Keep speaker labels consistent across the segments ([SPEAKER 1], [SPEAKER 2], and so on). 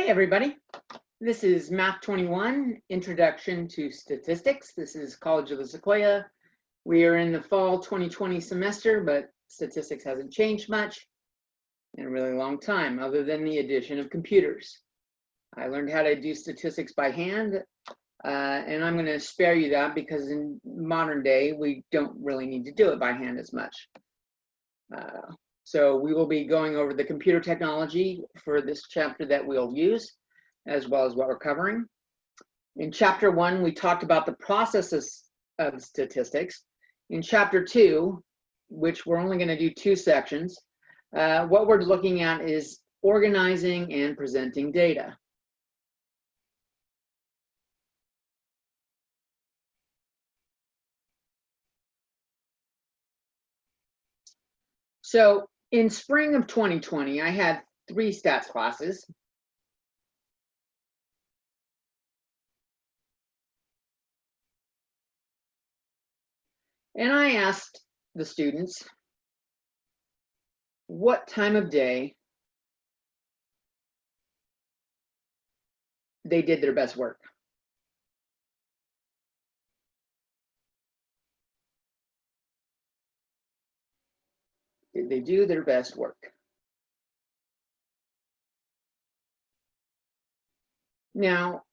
[SPEAKER 1] Hey everybody, this is Math 21, Introduction to Statistics. This is College of the Sequoia. We are in the fall 2020 semester, but statistics hasn't changed much in a really long time, other than the addition of computers. I learned how to do statistics by hand, and I'm going to spare you that because in modern day, we don't really need to do it by hand as much. So we will be going over the computer technology for this chapter that we'll use, as well as what we're covering. In chapter 1, we talked about the processes of statistics. In chapter 2, which we're only going to do 2 sections, what we're looking at is organizing and presenting data. So in spring of 2020, I had 3 stats classes. And I asked the students what time of day they did their best work. Did they do their best work? Now,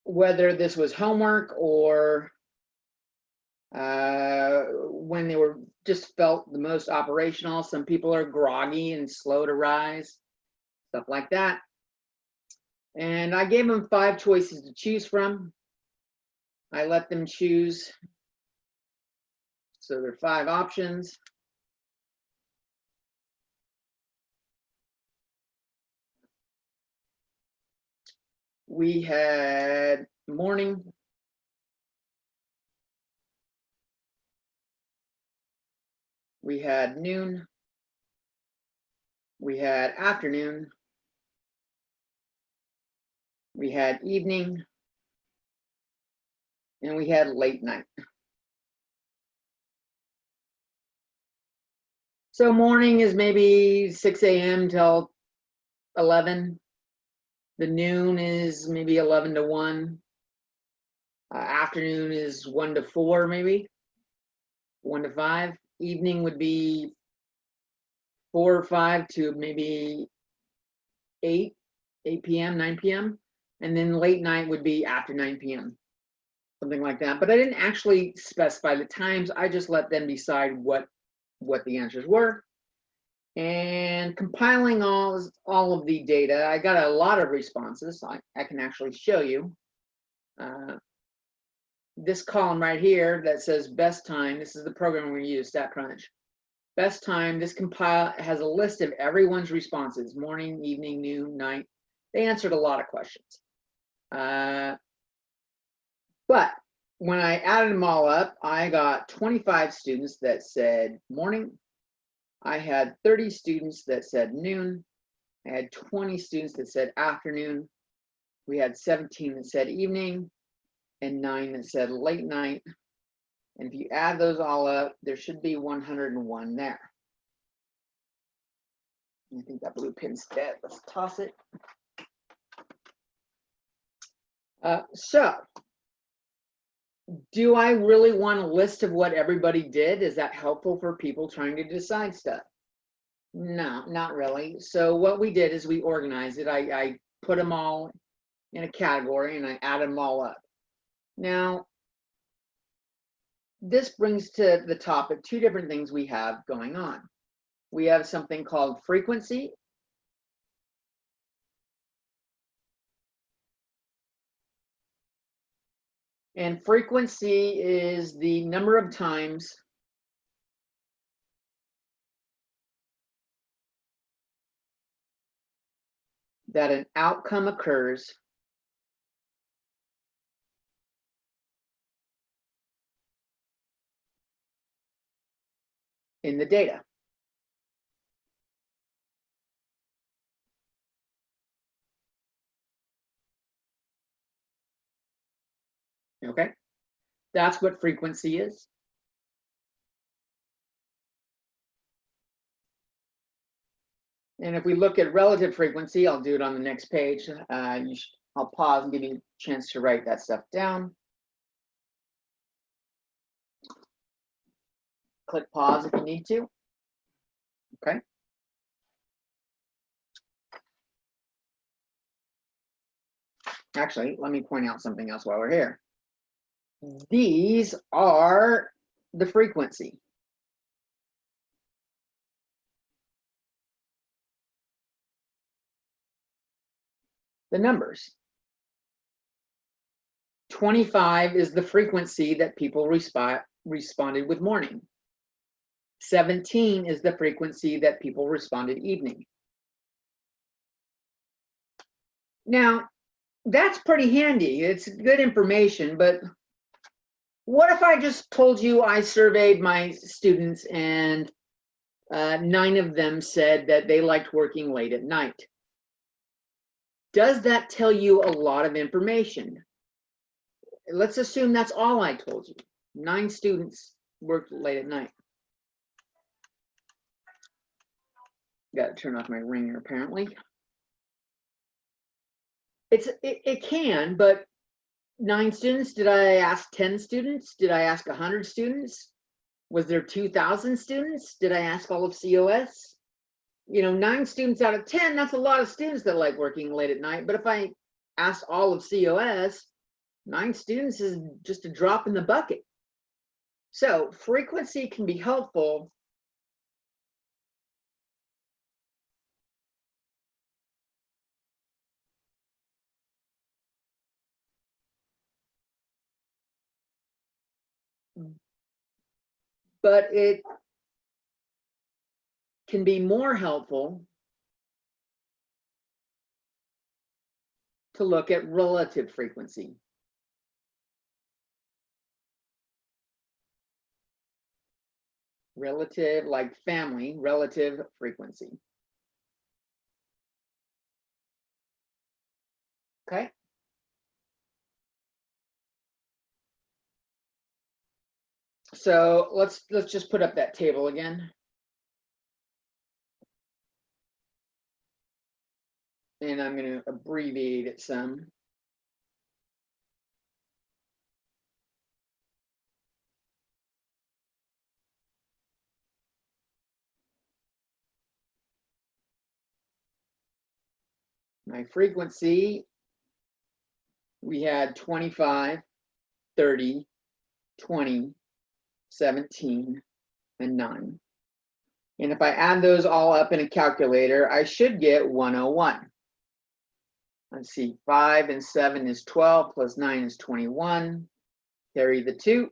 [SPEAKER 1] whether this was homework or when they were just felt the most operational, some people are groggy and slow to rise, stuff like that. And I gave them 5 choices to choose from. I let them choose. So there are 5 options. We had morning, we had noon, we had afternoon, we had evening, and we had late night. So morning is maybe 6 a.m. till 11. The noon is maybe 11 to 1. Afternoon is 1 to 4, maybe 1 to 5. Evening would be 4 or 5 to maybe 8 p.m., 9 p.m. And then late night would be after 9 p.m., something like that. But I didn't actually specify the times. I just let them decide what the answers were. And compiling all of the data, I got a lot of responses. I can actually show you. This column right here that says best time, this is the program we're going to use, Statcrunch. Best time, this compile has a list of everyone's responses, morning, evening, noon, night. They answered a lot of questions. But when I added them all up, I got 25 students that said morning. I had 30 students that said noon. I had 20 students that said afternoon. We had 17 that said evening and 9 that said late night. And if you add those all up, there should be 101 there. I think that blue pin's dead. Let's toss it. So, do I really want a list of what everybody did? Is that helpful for people trying to decide stuff? No, not really. So what we did is we organized it. I put them all in a category and I added them all up. Now, this brings to the topic 2 different things we have going on. We have something called frequency. And frequency is the number of times that an outcome occurs in the data. Okay, that's what frequency is. And if we look at relative frequency, I'll do it on the next page. I'll pause and give you a chance to write that stuff down. Click pause if you need to. Okay. Actually, let me point out something else while we're here. These are the frequency. The numbers. 25 is the frequency that people responded with morning. 17 is the frequency that people responded evening. Now, that's pretty handy. It's good information, but what if I just told you I surveyed my students and 9 of them said that they liked working late at night? Does that tell you a lot of information? Let's assume that's all I told you. 9 students worked late at night. Got to turn off my ringer apparently. It can, but 9 students? Did I ask 10 students? Did I ask 100 students? Was there 2,000 students? Did I ask all of COS? You know, 9 students out of 10, that's a lot of students that like working late at night. But if I asked all of COS, 9 students is just a drop in the bucket. So frequency can be helpful. But it can be more helpful to look at relative frequency. Relative, like family, relative frequency. Okay. So let's just put up that table again. And I'm going to abbreviate it some. My frequency, we had 25, 30, 20, 17, and 9. And if I add those all up in a calculator, I should get 101. Let's see, 5 and 7 is 12, plus 9 is 21. Carry the 2.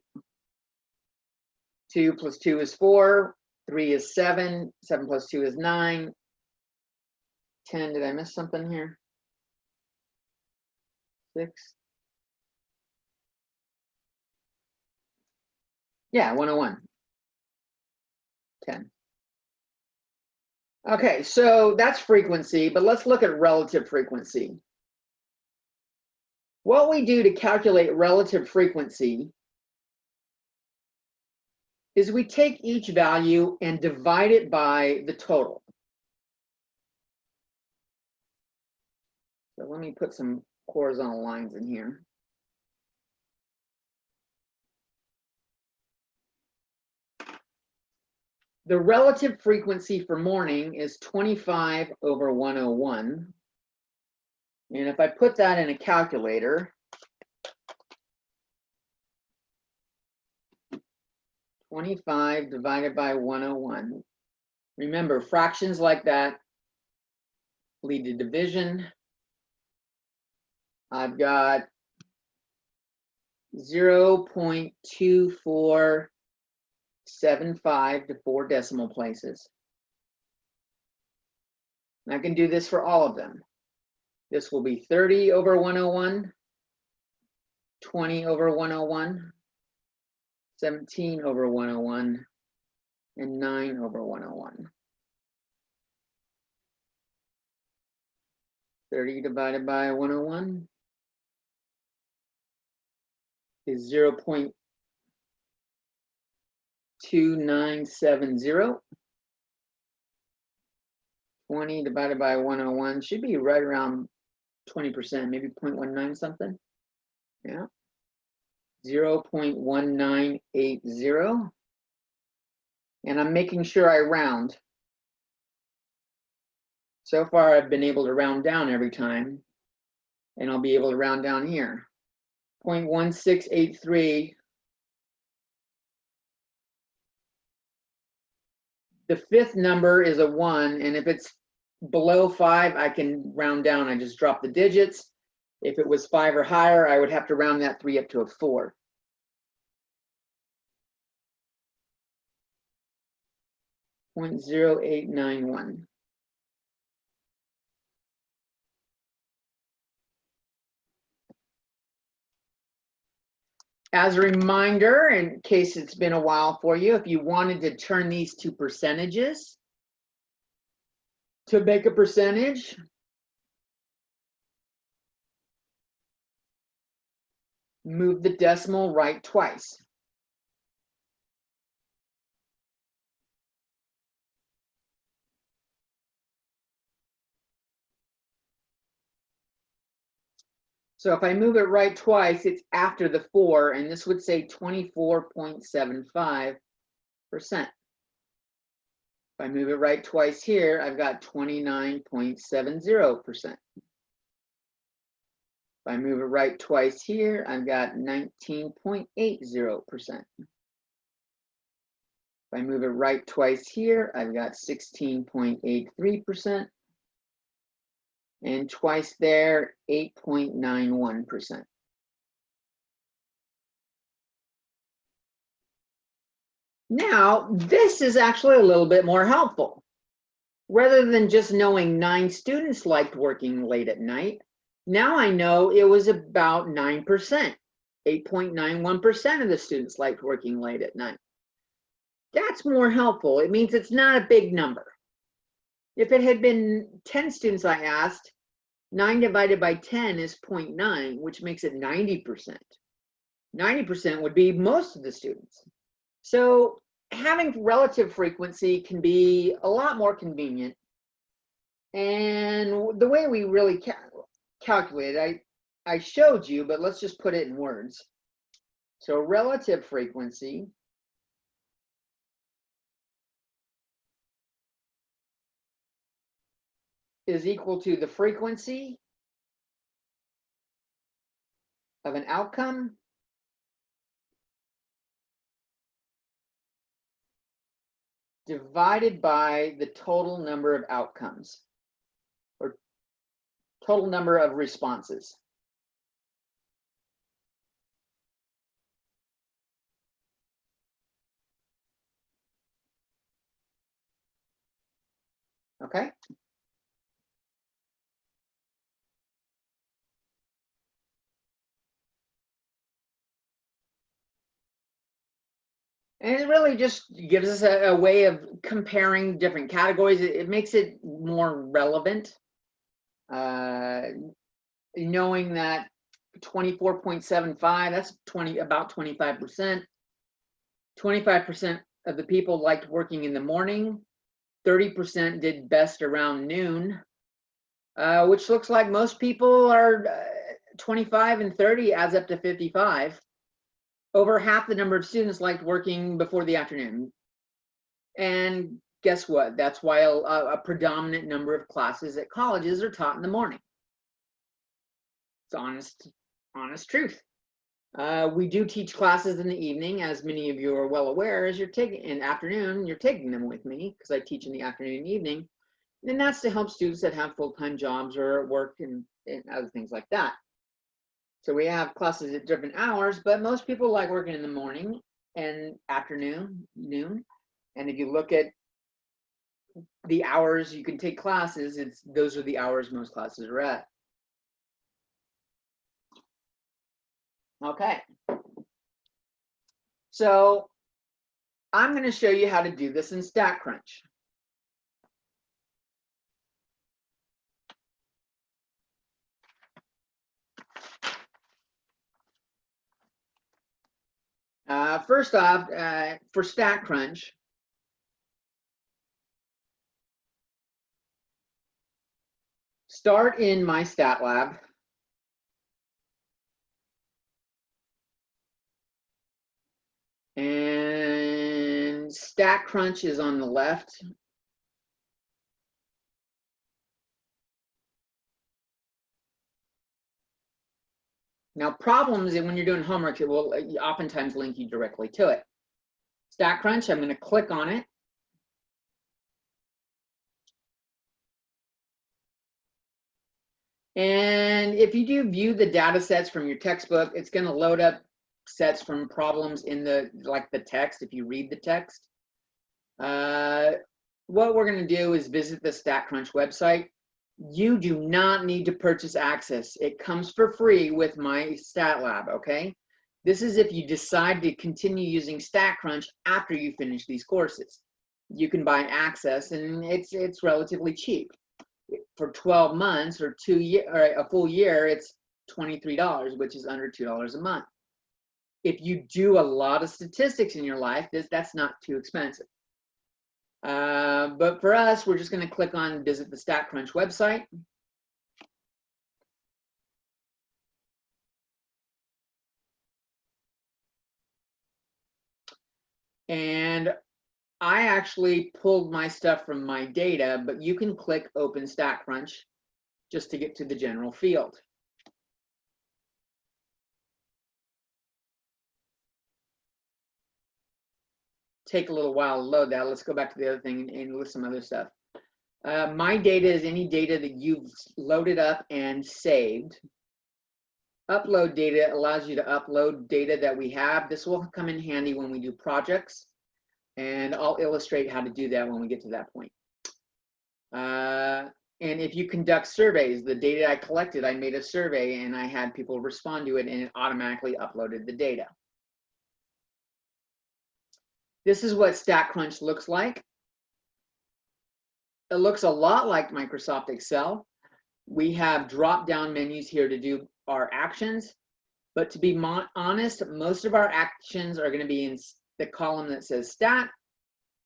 [SPEAKER 1] 2 plus 2 is 4. 3 is 7. 7 plus 2 is 9. 10, did I miss something here? 6. Yeah, 101. 10. Okay, so that's frequency, but let's look at relative frequency. What we do to calculate relative frequency is we take each value and divide it by the total. So let me put some horizontal lines in here. The relative frequency for morning is 25 over 101. And if I put that in a calculator, 25 divided by 101. Remember, fractions like that lead to division. I've got 0.2475 to 4 decimal places. And I can do this for all of them. This will be 30 over 101, 20 over 101, 17 over 101, and 9 over 101. 30 divided by 101 is 0.2970. 20 divided by 101 should be right around 20%, maybe 0.19 something. Yeah. 0.1980. And I'm making sure I round. So far, I've been able to round down every time, and I'll be able to round down here. 0.1683. The fifth number is a 1, and if it's below 5, I can round down. I just drop the digits. If it was 5 or higher, I would have to round that 3 up to a 4. 0.0891. As a reminder, in case it's been a while for you, if you wanted to turn these to percentages, to make a percentage, move the decimal right twice. So if I move it right twice, it's after the 4, and this would say 24.75%. If I move it right twice here, I've got 29.70%. If I move it right twice here, I've got 19.80%. If I move it right twice here, I've got 16.83%. And twice there, 8.91%. Now, this is actually a little bit more helpful. Rather than just knowing 9 students liked working late at night, now I know it was about 9%. 8.91% of the students liked working late at night. That's more helpful. It means it's not a big number. If it had been 10 students I asked, 9 divided by 10 is 0.9, which makes it 90%. 90% would be most of the students. So having relative frequency can be a lot more convenient. And the way we really calculate it, I showed you, but let's just put it in words. So relative frequency is equal to the frequency of an outcome divided by the total number of outcomes, or total number of responses. Okay? And it really just gives us a way of comparing different categories. It makes it more relevant. Knowing that 24.75, that's about 25%. 25% of the people liked working in the morning. 30% did best around noon, which looks like most people are 25 and 30 adds up to 55. Over half the number of students liked working before the afternoon. And guess what? That's why a predominant number of classes at colleges are taught in the morning. It's honest truth. We do teach classes in the evening, as many of you are well aware. As you're taking in the afternoon, you're taking them with me because I teach in the afternoon and evening. And that's to help students that have full-time jobs or work and other things like that. So we have classes at different hours, but most people like working in the morning and afternoon, noon. And if you look at the hours you can take classes, those are the hours most classes are at. Okay. So I'm going to show you how to do this in Statcrunch. First off, for Statcrunch, start in my stat lab. And Statcrunch is on the left. Now, problems, when you're doing homework, it will oftentimes link you directly to it. Statcrunch, I'm going to click on it. And if you do view the data sets from your textbook, it's going to load up sets from problems in the text if you read the text. What we're going to do is visit the Statcrunch website. You do not need to purchase access. It comes for free with my Stat Lab, okay? This is if you decide to continue using Statcrunch after you finish these courses. You can buy access, and it's relatively cheap. For 12 months or 2 years or a full year, it's $23, which is under $2 a month. If you do a lot of statistics in your life, that's not too expensive. But for us, we're just going to click on visit the Statcrunch website. And I actually pulled my stuff from my data, but you can click open Statcrunch just to get to the general field. Take a little while to load that. Let's go back to the other thing and list some other stuff. My data is any data that you've loaded up and saved. Upload data allows you to upload data that we have. This will come in handy when we do projects, and I'll illustrate how to do that when we get to that point. And if you conduct surveys, the data I collected, I made a survey and I had people respond to it, and it automatically uploaded the data. This is what Statcrunch looks like. It looks a lot like Microsoft Excel. We have drop-down menus here to do our actions, but to be honest, most of our actions are going to be in the column that says Stat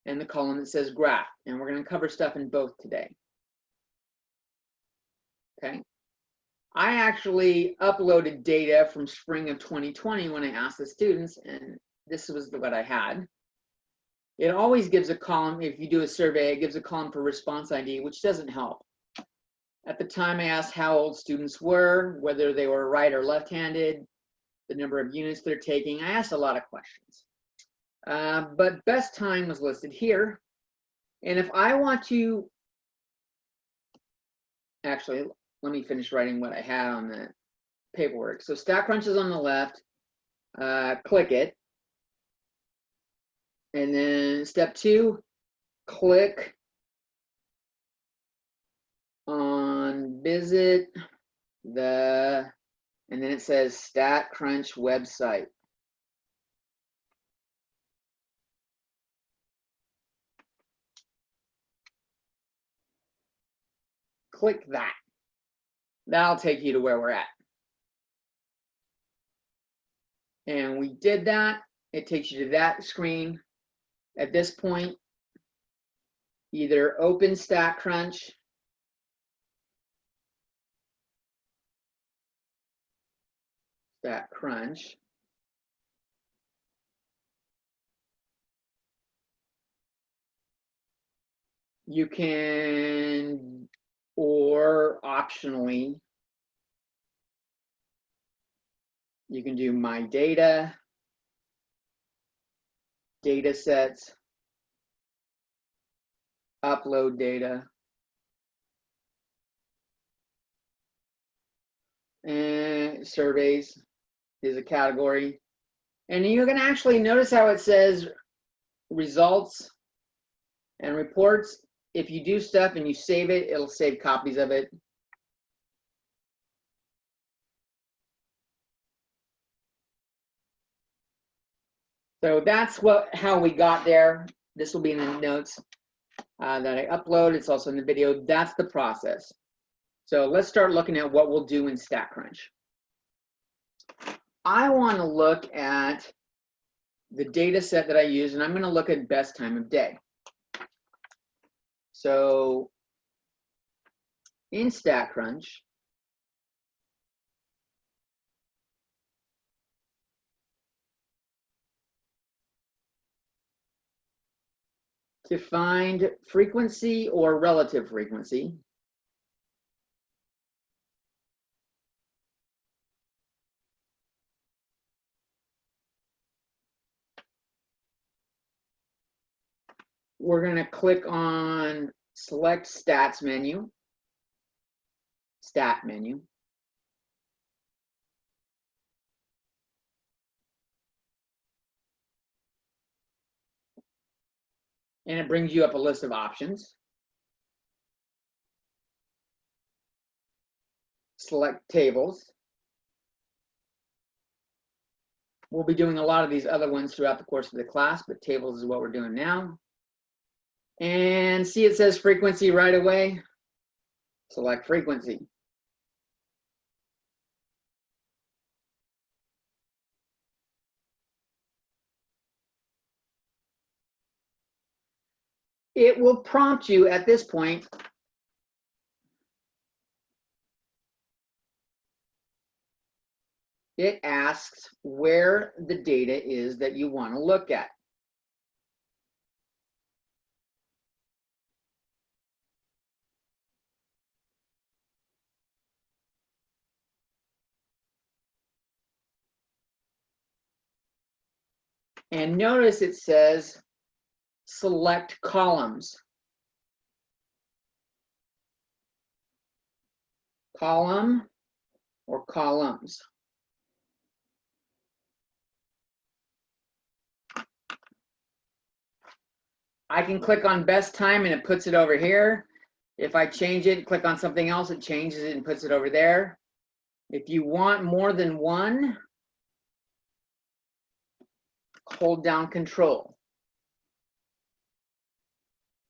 [SPEAKER 1] and the column that says Graph, and we're going to cover stuff in both today. Okay. I actually uploaded data from spring of 2020 when I asked the students, and this was what I had. It always gives a column, if you do a survey, it gives a column for response ID, which doesn't help. At the time, I asked how old students were, whether they were right or left-handed, the number of units they're taking. I asked a lot of questions. But best time was listed here. And if I want to, actually, let me finish writing what I had on the paperwork. So Statcrunch is on the left, click it. And then step 2, click on visit the, and then it says Statcrunch website. Click that. That'll take you to where we're at. And we did that. It takes you to that screen. At this point, either open Statcrunch, you can, or optionally, you can do my data, data sets, upload data, and surveys is a category. And you can actually notice how it says results and reports. If you do stuff and you save it, it'll save copies of it. So that's how we got there. This will be in the notes that I upload. It's also in the video. That's the process. So let's start looking at what we'll do in Statcrunch. I want to look at the data set that I use, and I'm going to look at best time of day. So in Statcrunch, to find frequency or relative frequency. We're going to click on select stats menu, stat menu. And it brings you up a list of options. Select tables. We'll be doing a lot of these other ones throughout the course of the class, but tables is what we're doing now. And see, it says frequency right away. Select frequency. It will prompt you at this point. It asks where the data is that you want to look at. And notice it says select columns. Column or columns. I can click on best time and it puts it over here. If I change it, click on something else, it changes it and puts it over there. If you want more than one, hold down Control.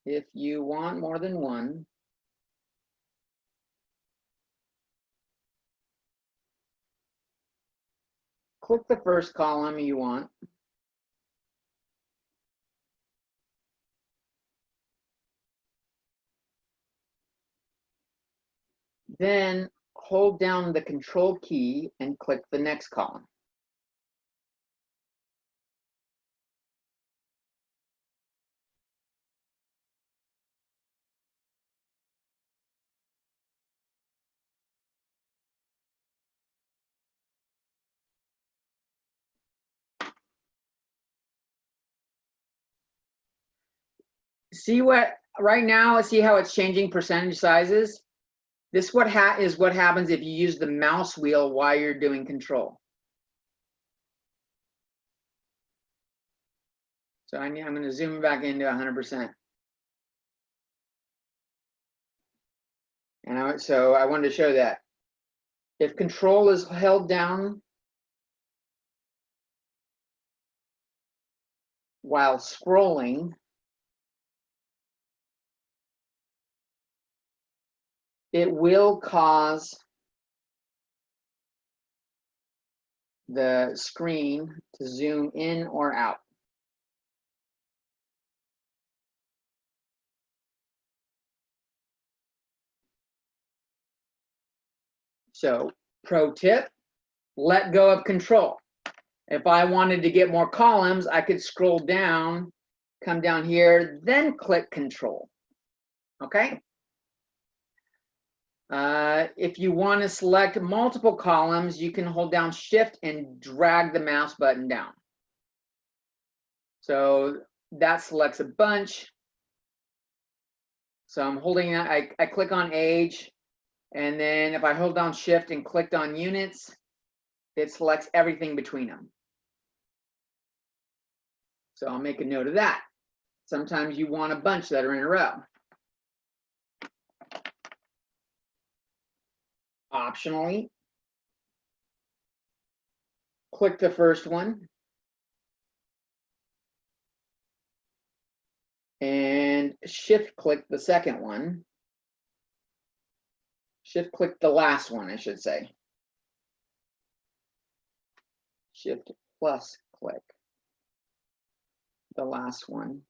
[SPEAKER 1] If you want more than one, click the first column you want. Then hold down the Control key and click the next column. See what, right now, see how it's changing percentage sizes? This is what happens if you use the mouse wheel while you're doing Control. So I'm going to zoom back into 100%. And so I wanted to show that. If Control is held down while scrolling, it will cause the screen to zoom in or out. So, pro tip, let go of Control. If I wanted to get more columns, I could scroll down, come down here, then click Control. Okay? If you want to select multiple columns, you can hold down Shift and drag the mouse button down. So that selects a bunch. So I'm holding, I click on age, and then if I hold down Shift and clicked on units, it selects everything between them. So I'll make a note of that. Sometimes you want a bunch that are in a row. Optionally, click the first one and shift click the second one. Shift click the last one, I should say. Shift plus click the last one.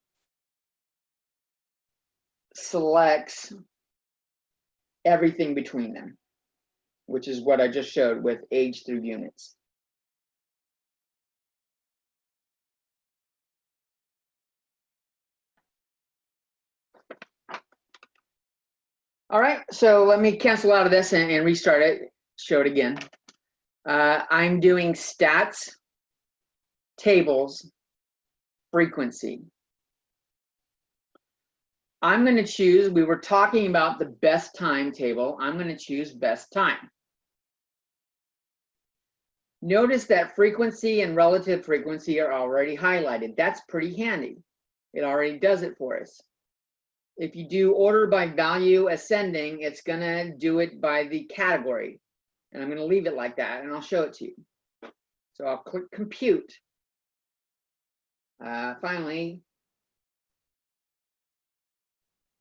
[SPEAKER 1] Selects everything between them, which is what I just showed with age through units. All right, so let me cancel out of this and restart it, show it again. I'm doing stats, tables, frequency. I'm going to choose, we were talking about the best time table. I'm going to choose best time. Notice that frequency and relative frequency are already highlighted. That's pretty handy. It already does it for us. If you do order by value ascending, it's going to do it by the category. And I'm going to leave it like that, and I'll show it to you. So I'll click compute. Finally,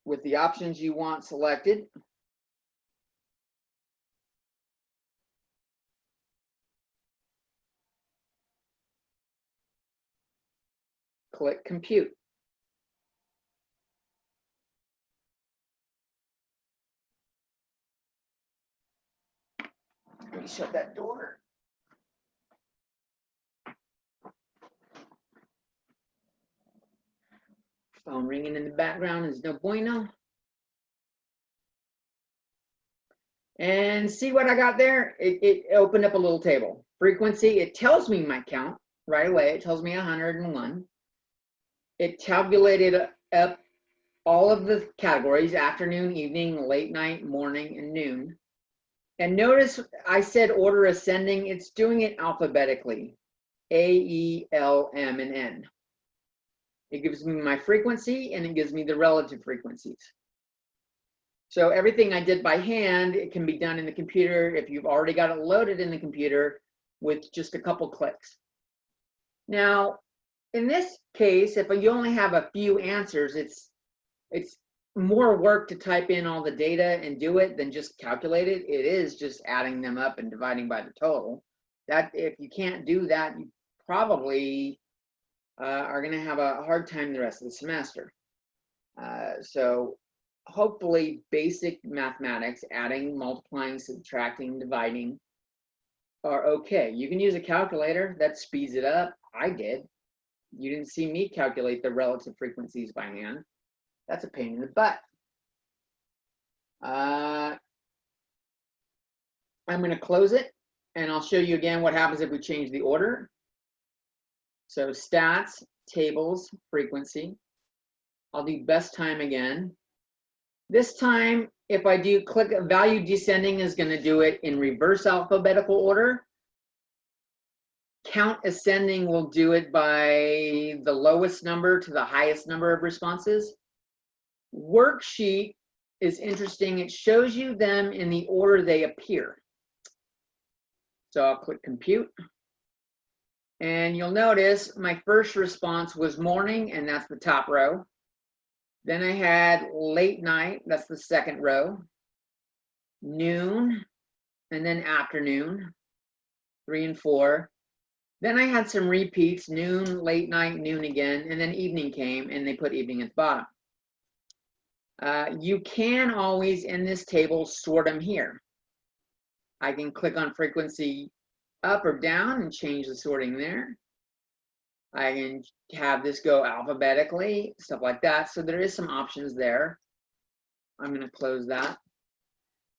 [SPEAKER 1] with the options you want selected, click compute. Let me shut that door. Phone ringing in the background is no bueno. And see what I got there? It opened up a little table. Frequency, it tells me my count right away. It tells me 101. It tabulated up all of the categories: afternoon, evening, late night, morning, and noon. And notice I said order ascending. It's doing it alphabetically. A, E, L, M, and N. It gives me my frequency, and it gives me the relative frequencies. So everything I did by hand, it can be done in the computer if you've already got it loaded in the computer with just a couple clicks. Now, in this case, if you only have a few answers, it's more work to type in all the data and do it than just calculate it. It is just adding them up and dividing by the total. That, if you can't do that, you probably are going to have a hard time the rest of the semester. So hopefully basic mathematics, adding, multiplying, subtracting, dividing, are okay. You can use a calculator that speeds it up. I did. You didn't see me calculate the relative frequencies by hand. That's a pain in the butt. I'm going to close it, and I'll show you again what happens if we change the order. So stats, tables, frequency. I'll do best time again. This time, if I do click value descending, is going to do it in reverse alphabetical order. Count ascending will do it by the lowest number to the highest number of responses. Worksheet is interesting. It shows you them in the order they appear. So I'll click compute. And you'll notice my first response was morning, and that's the top row. Then I had late night, that's the second row. Noon, and then afternoon, 3 and 4. Then I had some repeats, noon, late night, noon again, and then evening came, and they put evening at the bottom. You can always, in this table, sort them here. I can click on frequency up or down and change the sorting there. I can have this go alphabetically, stuff like that. So there is some options there. I'm going to close that.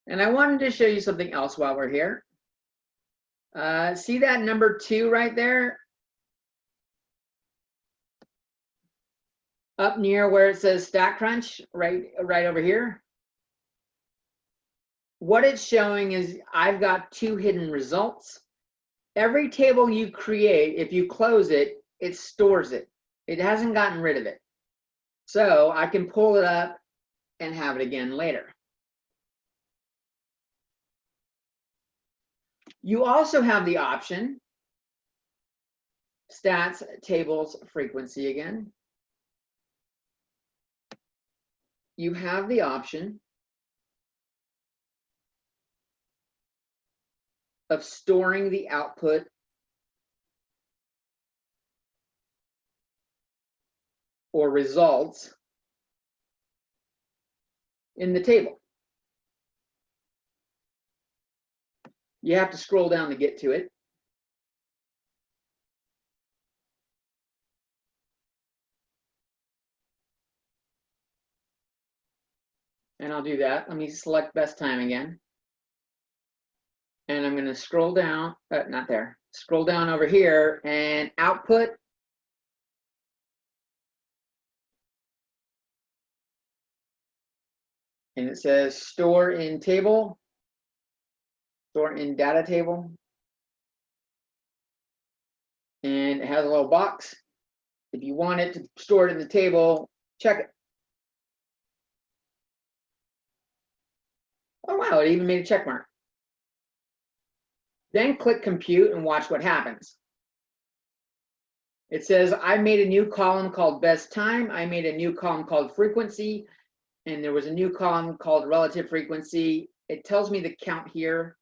[SPEAKER 1] And I wanted to show you something else while we're here. See that number 2 right there? Up near where it says Statcrunch, right over here. What it's showing is I've got 2 hidden results. Every table you create, if you close it, it stores it. It hasn't gotten rid of it. So I can pull it up and have it again later. You also have the option, stats, tables, frequency again. You have the option of storing the output or results in the table. You have to scroll down to get to it. And I'll do that. Let me select best time again. And I'm going to scroll down, not there, scroll down over here and output. And it says store in table, store in data table. And it has a little box. If you want it to store it in the table, check it. Oh wow, it even made a check mark. Then click compute and watch what happens. It says, I made a new column called best time. I made a new column called frequency. And there was a new column called relative frequency. It tells me the count here.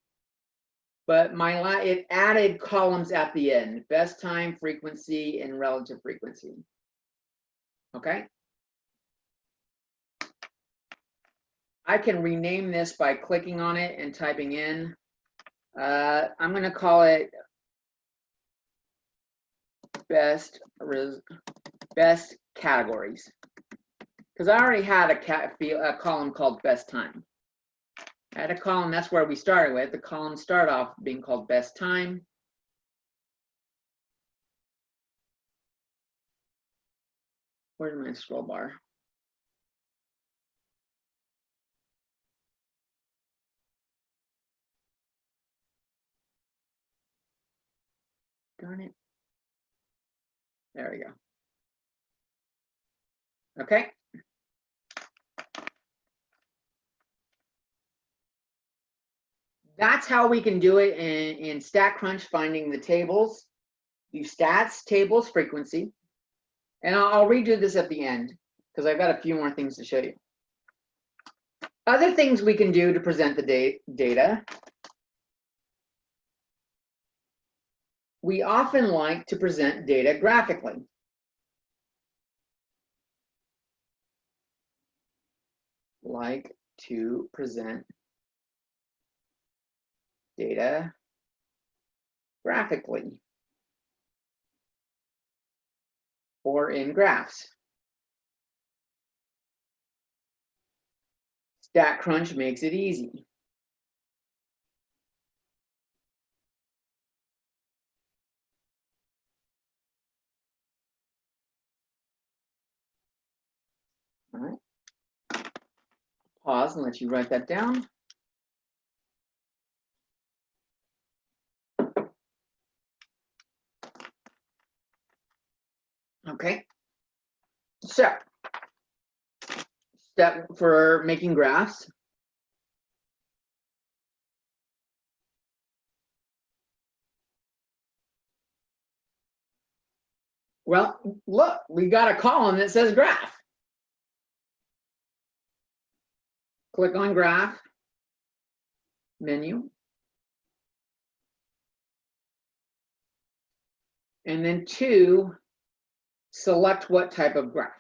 [SPEAKER 1] But it added columns at the end. Best time, frequency, and relative frequency. Okay. I can rename this by clicking on it and typing in. I'm going to call it best categories, because I already had a column called best time. I had a column, that's where we started with. The column started off being called best time. Where's my scroll bar? Darn it. There we go. Okay. That's how we can do it in Statcrunch, finding the tables. Do stats, tables, frequency. And I'll redo this at the end because I've got a few more things to show you. Other things we can do to present the data. We often like to present data graphically. Like to present data graphically or in graphs. Statcrunch makes it easy. All right. Pause and let you write that down. Okay. So, step for making graphs. Well, look, we got a column that says graph. Click on graph menu. And then select what type of graph.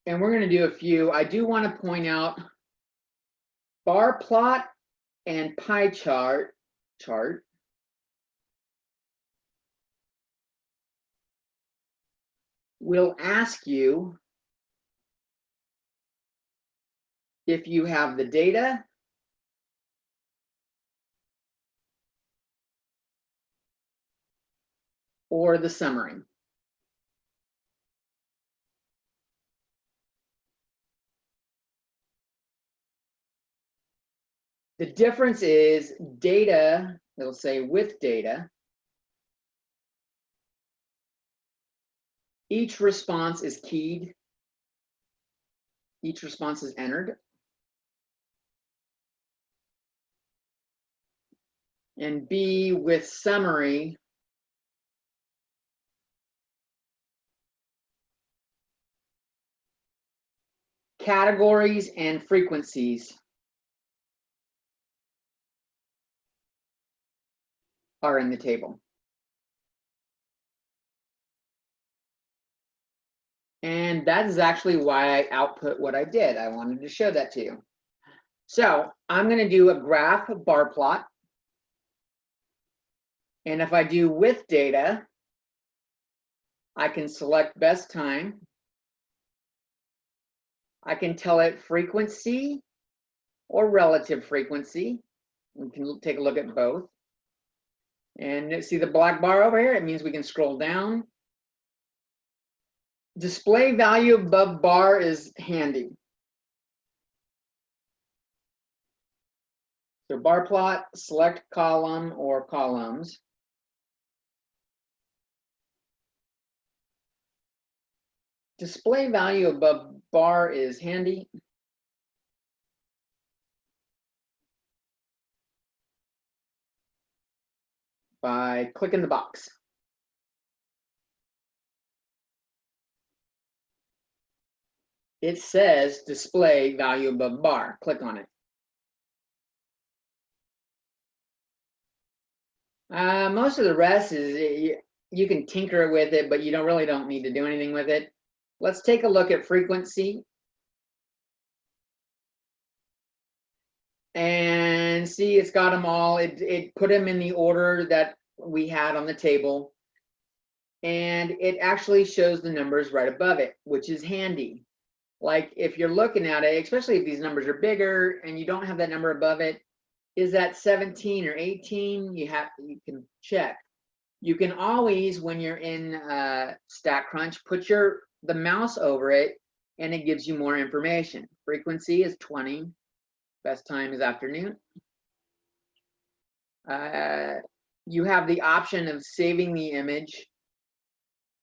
[SPEAKER 1] And we're going to do a few. I do want to point out bar plot and pie chart will ask you if you have the data or the summary. The difference is data, it'll say with data. Each response is keyed. Each response is entered. And B, with summary, categories and frequencies are in the table. And that is actually why I output what I did. I wanted to show that to you. So I'm going to do a graph bar plot. And if I do with data, I can select best time. I can tell it frequency or relative frequency. We can take a look at both. And see the black bar over here? It means we can scroll down. Display value above bar is handy. So bar plot, select column or columns. Display value above bar is handy. By clicking the box. It says display value above bar. Click on it. Most of the rest is you can tinker with it, but you really don't need to do anything with it. Let's take a look at frequency. And see, it's got them all. It put them in the order that we had on the table. And it actually shows the numbers right above it, which is handy. Like if you're looking at it, especially if these numbers are bigger and you don't have that number above it, is that 17 or 18? You can check. You can always, when you're in Statcrunch, put the mouse over it and it gives you more information. Frequency is 20. Best time is afternoon. You have the option of saving the image.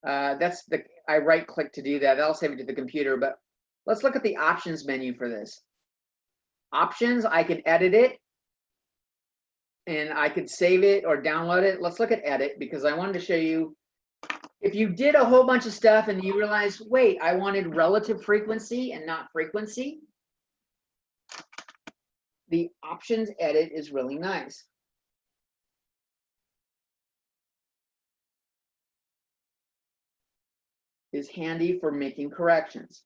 [SPEAKER 1] I right click to do that. That'll save it to the computer, but let's look at the options menu for this. Options, I could edit it and I could save it or download it. Let's look at edit because I wanted to show you if you did a whole bunch of stuff and you realize, wait, I wanted relative frequency and not frequency. The options edit is really nice. Is handy for making corrections.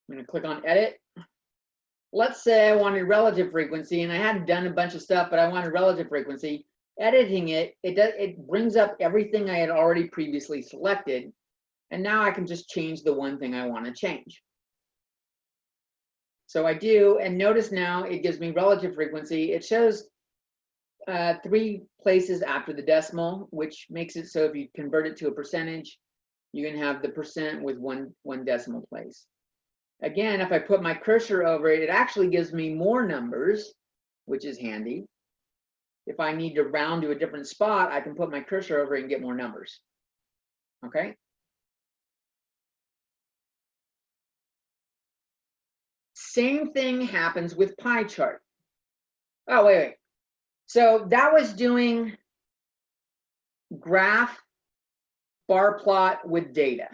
[SPEAKER 1] I'm going to click on edit. Let's say I wanted relative frequency and I hadn't done a bunch of stuff, but I wanted relative frequency. Editing it brings up everything I had already previously selected. And now I can just change the one thing I want to change. So I do, and notice now it gives me relative frequency. It shows 3 places after the decimal, which makes it so if you convert it to a percentage, you can have the percent with one decimal place. Again, if I put my cursor over it, it actually gives me more numbers, which is handy. If I need to round to a different spot, I can put my cursor over it and get more numbers. Okay. Same thing happens with pie chart. Oh, wait. So that was doing graph bar plot with data.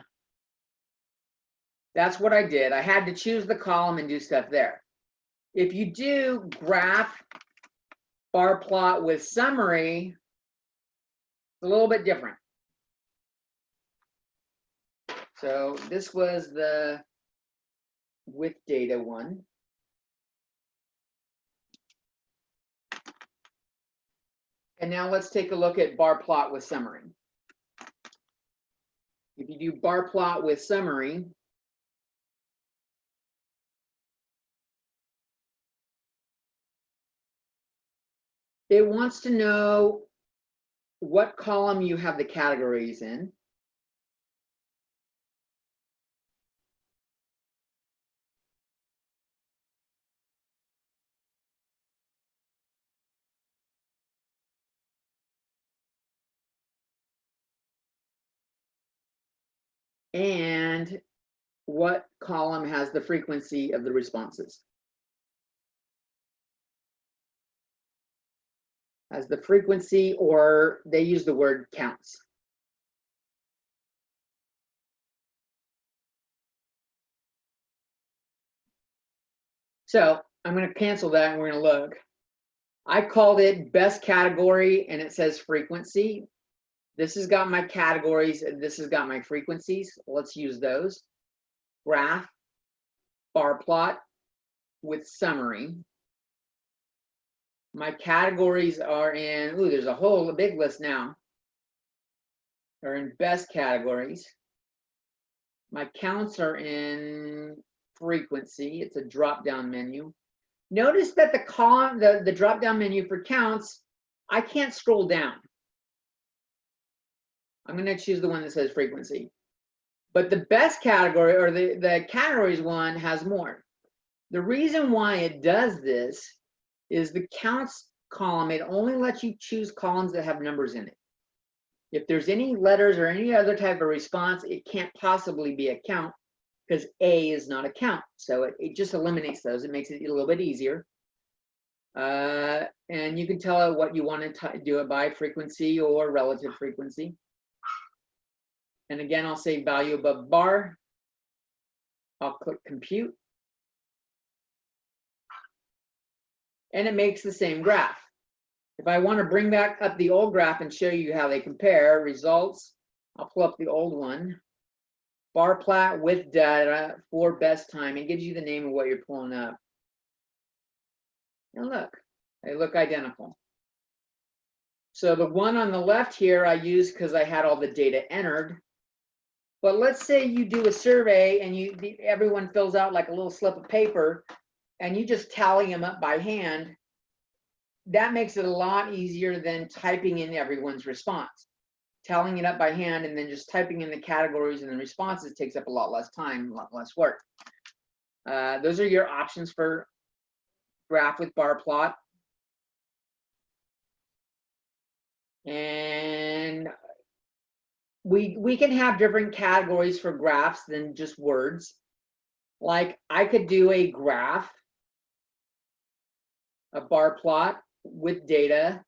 [SPEAKER 1] That's what I did. I had to choose the column and do stuff there. If you do graph bar plot with summary, it's a little bit different. So this was the with data one. And now let's take a look at bar plot with summary. If you do bar plot with summary, it wants to know what column you have the categories in. And what column has the frequency of the responses. As the frequency, or they use the word counts. So I'm going to cancel that and we're going to look. I called it best category, and it says frequency. This has got my categories, and this has got my frequencies. Let's use those. Graph, bar plot with summary. My categories are in, ooh, there's a big list now. Are in best categories. My counts are in frequency. It's a drop-down menu. Notice that the column, the drop-down menu for counts, I can't scroll down. I'm going to choose the one that says frequency. But the best category, or the categories one, has more. The reason why it does this is the counts column, it only lets you choose columns that have numbers in it. If there's any letters or any other type of response, it can't possibly be a count because A is not a count. So it just eliminates those. It makes it a little bit easier. And you can tell it what you want to do it by, frequency or relative frequency. And again, I'll say value above bar. I'll click compute. And it makes the same graph. If I want to bring back up the old graph and show you how they compare results, I'll pull up the old one. Bar plot with data for best time. It gives you the name of what you're pulling up. And look, they look identical. So the one on the left here I used because I had all the data entered. But let's say you do a survey and everyone fills out like a little slip of paper and you just tally them up by hand. That makes it a lot easier than typing in everyone's response. Tallying it up by hand and then just typing in the categories and the responses takes up a lot less time, a lot less work. Those are your options for graph with bar plot. And we can have different categories for graphs than just words. Like I could do a graph, a bar plot with data.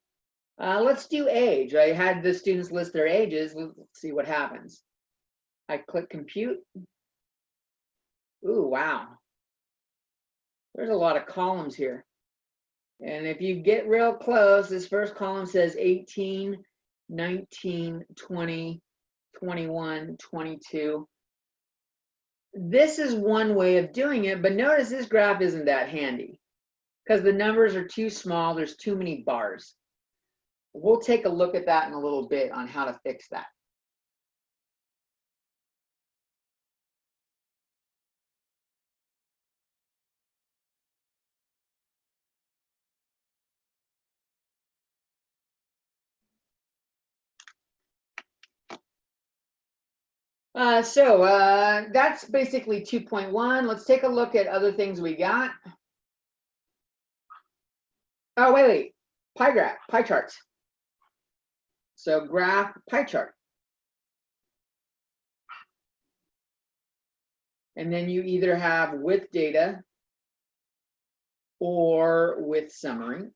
[SPEAKER 1] Let's do age. I had the students list their ages. Let's see what happens. I click compute. Ooh, wow. There's a lot of columns here. And if you get real close, this first column says 18, 19, 20, 21, 22. This is one way of doing it, but notice this graph isn't that handy because the numbers are too small. There's too many bars. We'll take a look at that in a little bit on how to fix that. That's basically 2.1. Let's take a look at other things we got. Oh, wait. Pie graph, pie charts. So graph, pie chart. And then you either have with data or with summary.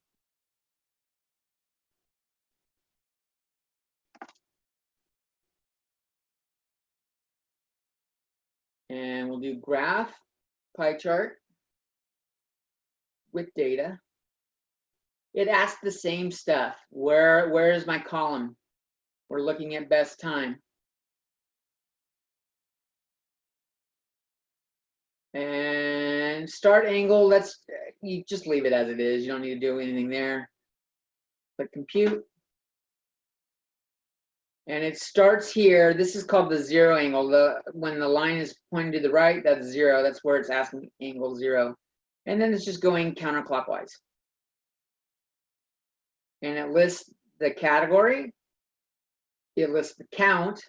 [SPEAKER 1] And we'll do graph, pie chart with data. It asks the same stuff. Where is my column? We're looking at best time. And start angle, you just leave it as it is. You don't need to do anything there. Click compute. And it starts here. This is called the zero angle. When the line is pointing to the right, that's 0. That's where it's asking angle 0. And then it's just going counterclockwise. And it lists the category, it lists the count,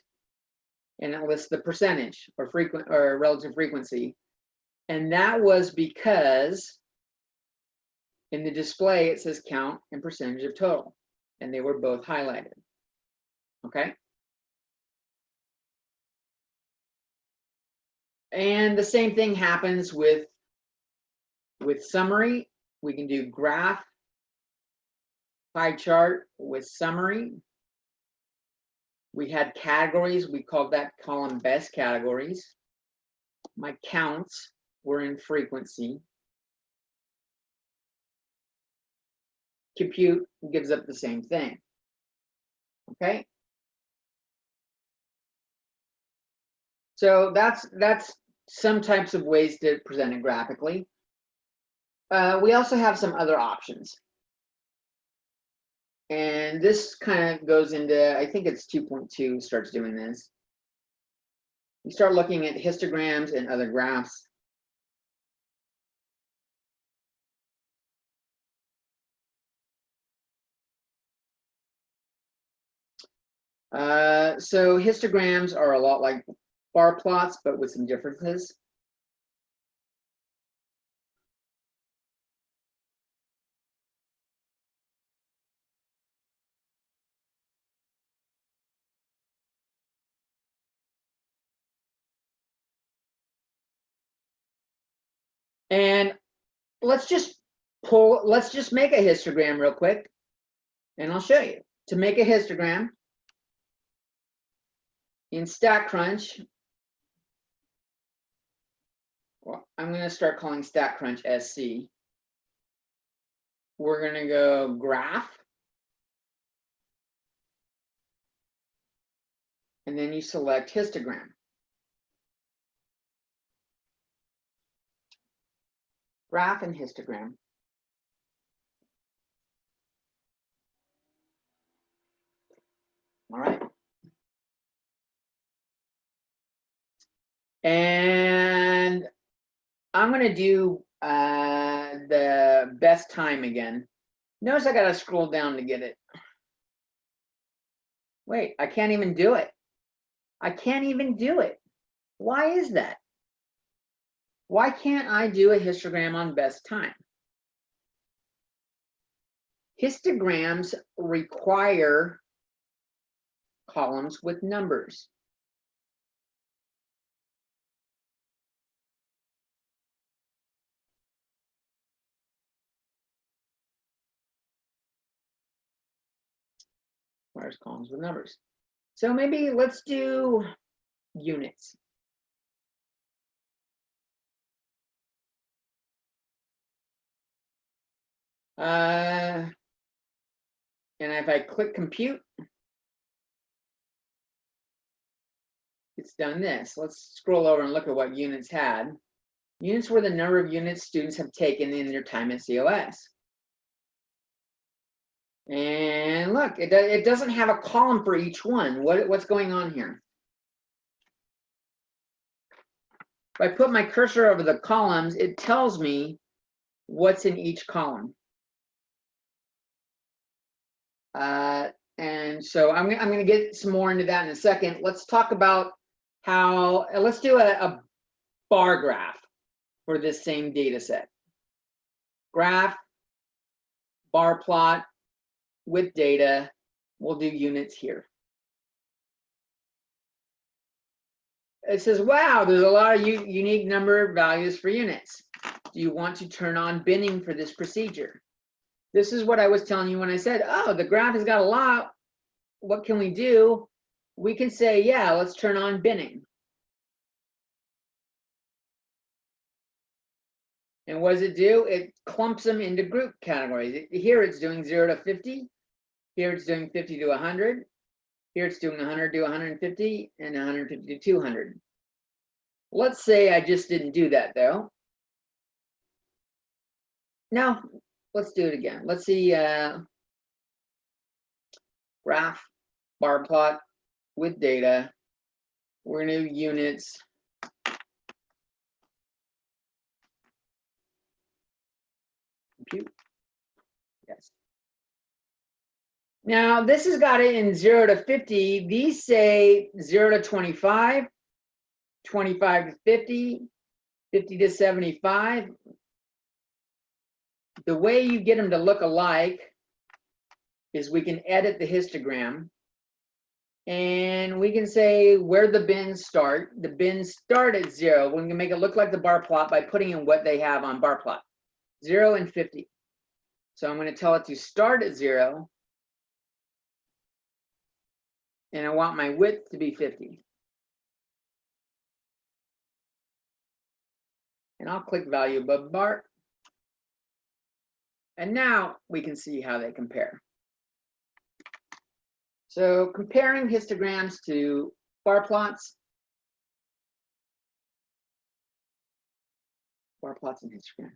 [SPEAKER 1] and it lists the percentage or relative frequency. And that was because in the display it says count and percentage of total, and they were both highlighted. Okay. And the same thing happens with summary. We can do graph, pie chart with summary. We had categories. We called that column best categories. My counts were in frequency. compute gives up the same thing. Okay. So that's some types of ways to present it graphically. We also have some other options. And this kind of goes into, I think it's 2.2 starts doing this. You start looking at histograms and other graphs. So histograms are a lot like bar plots, but with some differences. And let's just make a histogram real quick, and I'll show you. To make a histogram in Statcrunch, well, I'm going to start calling Statcrunch SC. We're going to go graph, and then you select histogram. Graph and histogram. All right. And I'm going to do the best time again. Notice I got to scroll down to get it. Wait, I can't even do it. I can't even do it. Why is that? Why can't I do a histogram on best time? Histograms require columns with numbers. Requires columns with numbers. So maybe let's do units. And if I click compute, it's done this. Let's scroll over and look at what units had. Units were the number of units students have taken in their time at COS. And look, it doesn't have a column for each one. What's going on here? If I put my cursor over the columns, it tells me what's in each column. And so I'm going to get some more into that in a second. Let's talk about how, let's do a bar graph for this same data set. Graph, bar plot with data. We'll do units here. It says, wow, there's a lot of unique number of values for units. Do you want to turn on binning for this procedure? This is what I was telling you when I said, oh, the graph has got a lot. What can we do? We can say, yeah, let's turn on binning. And what does it do? It clumps them into group categories. Here it's doing 0 to 50. Here it's doing 50 to 100. Here it's doing 100 to 150 and 150 to 200. Let's say I just didn't do that though. No, let's do it again. Let's see, graph, bar plot with data. We're gonna do units. Compute. Yes. Now this has got it in 0 to 50. These say 0 to 25, 25 to 50, 50 to 75. The way you get them to look alike is we can edit the histogram and we can say where the bins start. The bins start at 0. We can make it look like the bar plot by putting in what they have on bar plot, 0 and 50. So I'm going to tell it to start at 0 and I want my width to be 50. And I'll click value above bar. And now we can see how they compare. So comparing histograms to bar plots. Bar plots and histograms.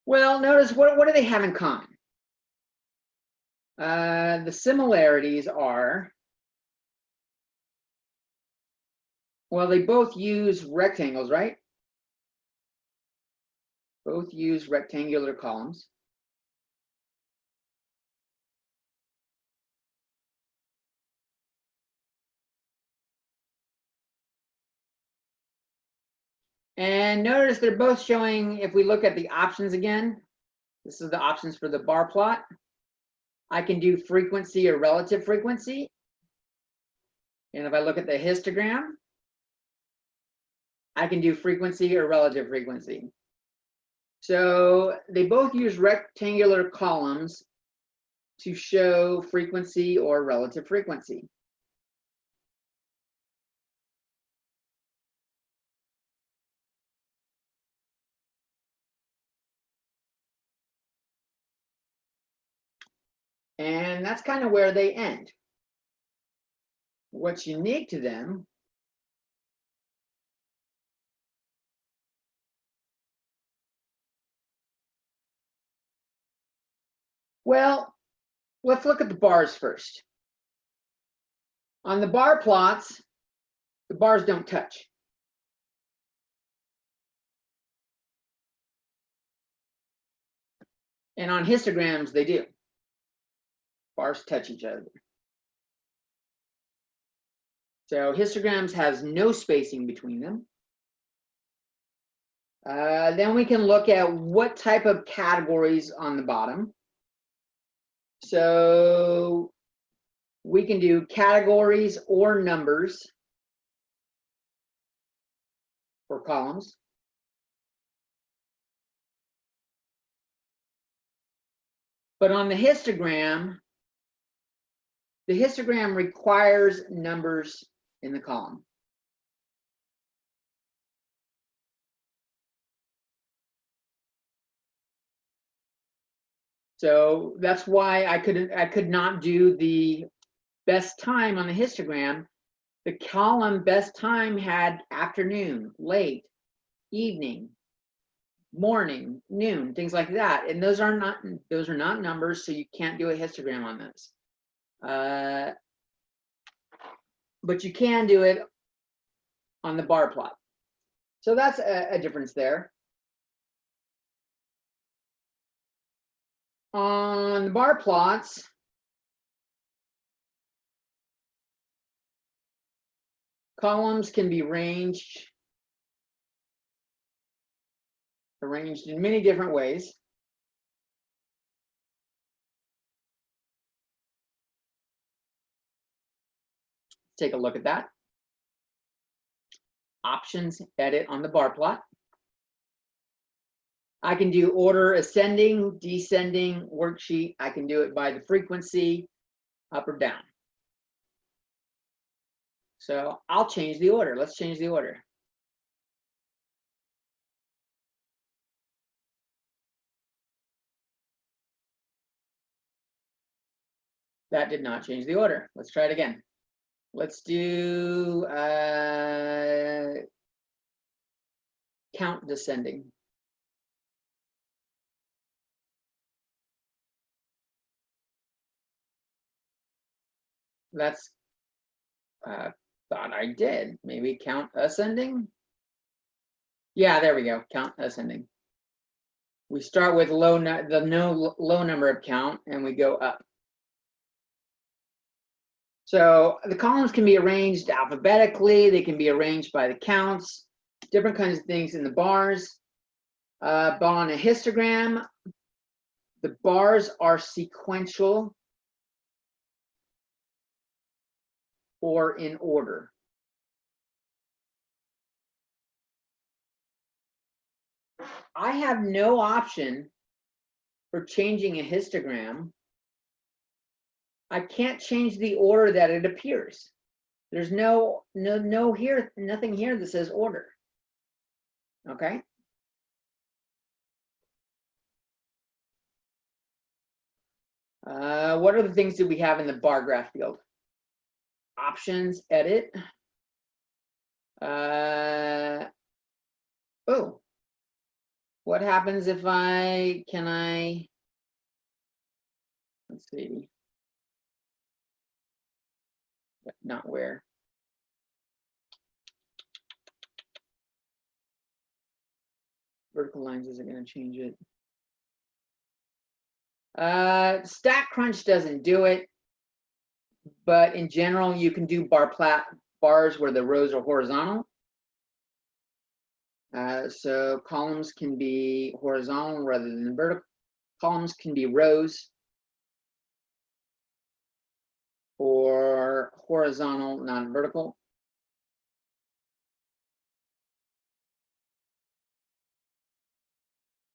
[SPEAKER 1] Well, notice what do they have in common? The similarities are, well, they both use rectangles, right? Both use rectangular columns. And notice they're both showing, if we look at the options again, this is the options for the bar plot. I can do frequency or relative frequency. And if I look at the histogram, I can do frequency or relative frequency. So they both use rectangular columns to show frequency or relative frequency. And that's kind of where they end. What's unique to them well, let's look at the bars first. On the bar plots, the bars don't touch. And on histograms, they do. Bars touch each other. So histograms has no spacing between them. Then we can look at what type of categories on the bottom. So we can do categories or numbers for columns. But on the histogram requires numbers in the column. So that's why I could not do the best time on the histogram. The column best time had afternoon, late, evening, morning, noon, things like that. And those are not numbers, so you can't do a histogram on this. But you can do it on the bar plot. So that's a difference there. On the bar plots, columns can be arranged in many different ways. Take a look at that. Options, edit on the bar plot. I can do order ascending, descending, worksheet. I can do it by the frequency, up or down. So I'll change the order. Let's change the order. That did not change the order. Let's try it again. Let's do count descending. That's thought I did. Maybe count ascending. Yeah, there we go. Count ascending. We start with low number of count, and we go up. So the columns can be arranged alphabetically. They can be arranged by the counts, different kinds of things in the bars. But on a histogram, the bars are sequential or in order. I have no option for changing a histogram. I can't change the order that it appears. There's no here, nothing here that says order. Okay. What are the things that we have in the bar graph field? Options, edit. Oh, what happens if let's see, not where. Vertical lines isn't going to change it. Statcrunch doesn't do it, but in general, you can do bars where the rows are horizontal. So columns can be horizontal rather than vertical. Columns can be rows or horizontal, not vertical.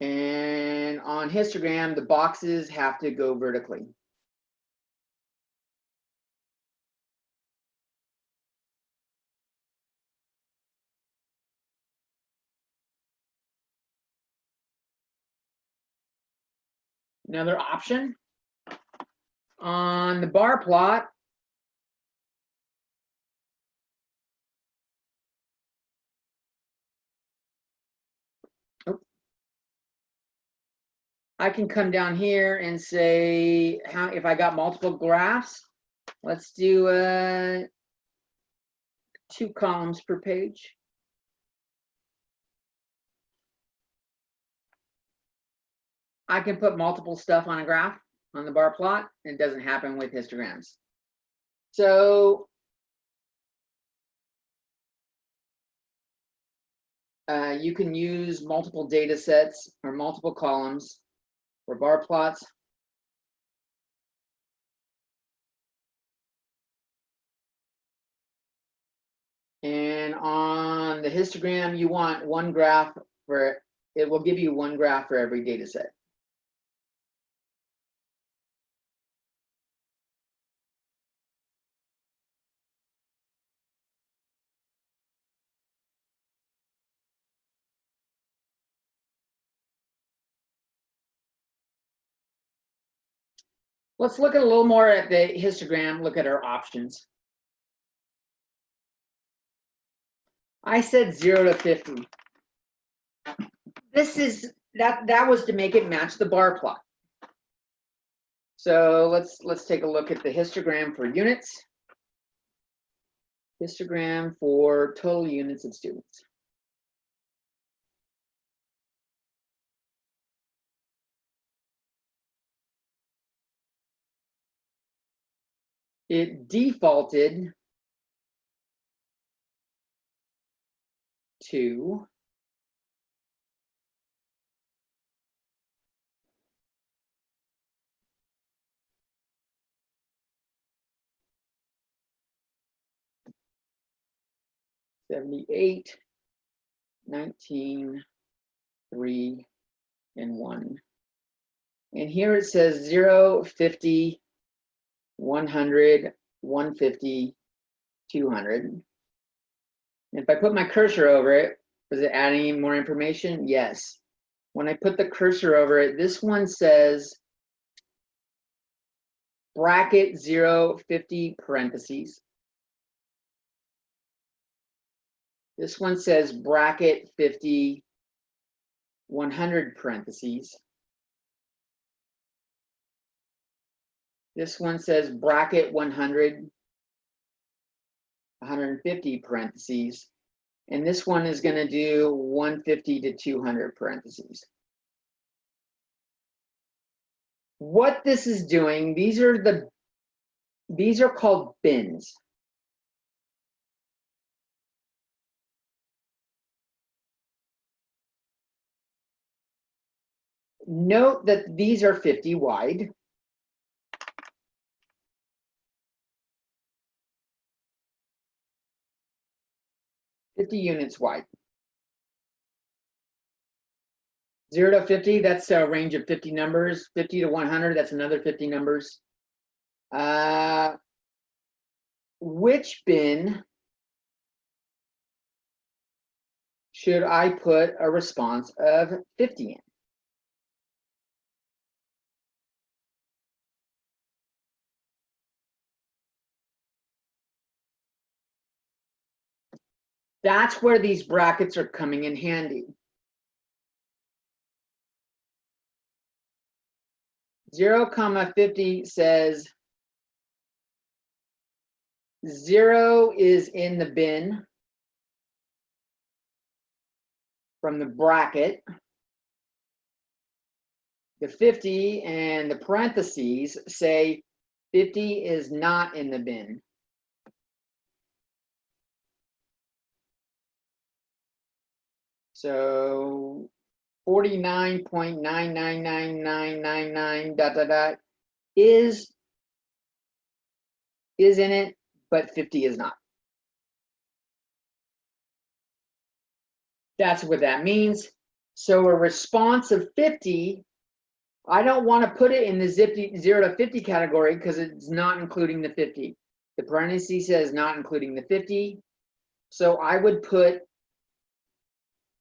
[SPEAKER 1] And on histogram, the boxes have to go vertically. Another option on the bar plot, I can come down here and say if I got multiple graphs, let's do 2 columns per page. I can put multiple stuff on a graph on the bar plot. It doesn't happen with histograms. So you can use multiple data sets or multiple columns for bar plots. And on the histogram, you want one graph it will give you one graph for every data set. Let's look at a little more at the histogram, look at our options. I said 0 to 50. This is that was to make it match the bar plot. So let's take a look at the histogram for units. Histogram for total units of students. It defaulted to $78, $19, $3, and $1. And here it says 0, 50, 100, 150, 200. If I put my cursor over it, does it add any more information? Yes. When I put the cursor over it, this one says bracket 0, 50 parentheses. This one says bracket 50, 100 parentheses. This one says bracket 100, 150 parentheses. And this one is going to do 150 to 200 parentheses. What this is doing, these are called bins. Note that these are 50 wide. Units wide. 0 to 50, that's a range of 50 numbers. 50 to 100, that's another 50 numbers. which bin should I put a response of 50 in? That's where these brackets are coming in handy. 0,50 says 0 is in the bin from the bracket. The 50 and the parentheses say 50 is not in the bin. So 49.999999 is in it, but 50 is not. That's what that means. So a response of 50, I don't want to put it in the 0 to 50 category because it's not including the 50. The parenthesis says not including the 50. So I would put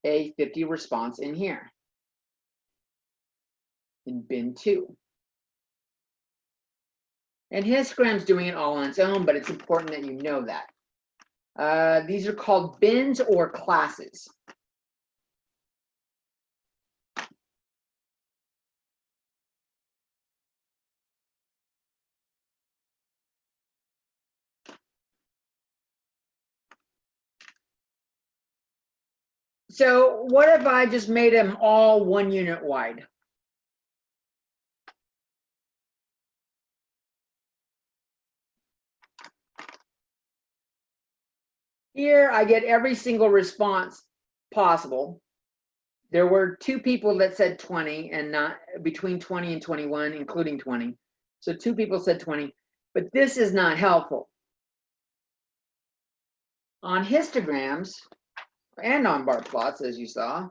[SPEAKER 1] a 50 response in here, in bin 2. And Histogram's doing it all on its own, but it's important that you know that. These are called bins or classes. So what if I just made them all 1 unit wide? Here I get every single response possible. There were 2 people that said 20 and not between 20 and 21, including 20. So 2 people said 20, but this is not helpful. On histograms and on bar plots, as you saw,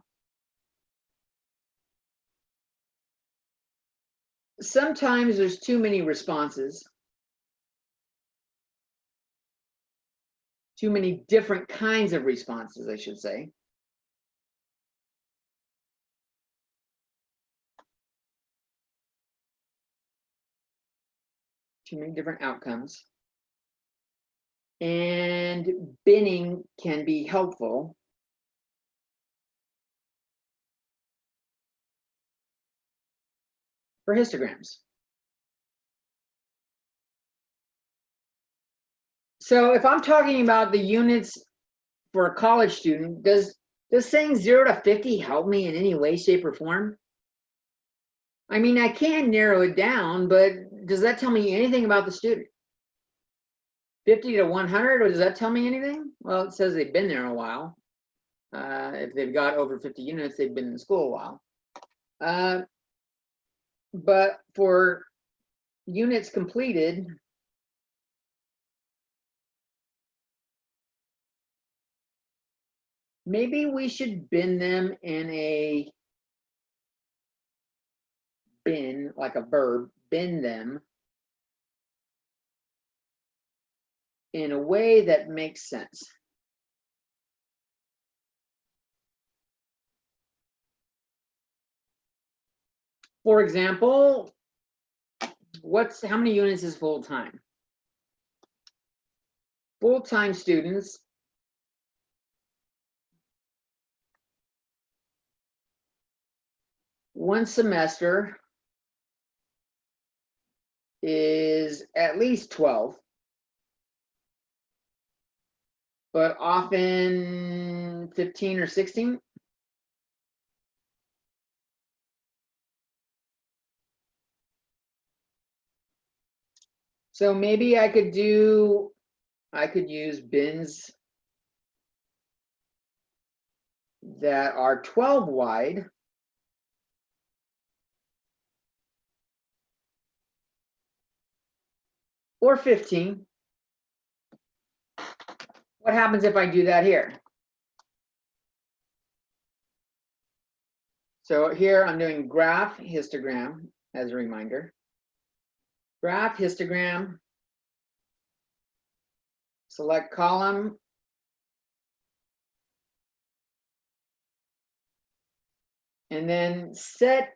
[SPEAKER 1] sometimes there's too many responses, too many different kinds of responses, I should say. Too many different outcomes. And binning can be helpful. For histograms. So if I'm talking about the units for a college student, does saying 0 to 50 help me in any way, shape, or form? I mean, I can narrow it down, but does that tell me anything about the student? 50 to 100, or does that tell me anything? Well, it says they've been there a while. If they've got over 50 units, they've been in school a while. But for units completed, maybe we should bin them in a bin, like a verb, bin them in a way that makes sense. For example, how many units is full-time? Full-time students one semester is at least 12, but often 15 or 16. So maybe I could use bins that are 12 wide or 15. What happens if I do that here? So here I'm doing graph histogram as a reminder. Graph histogram. select column. And then set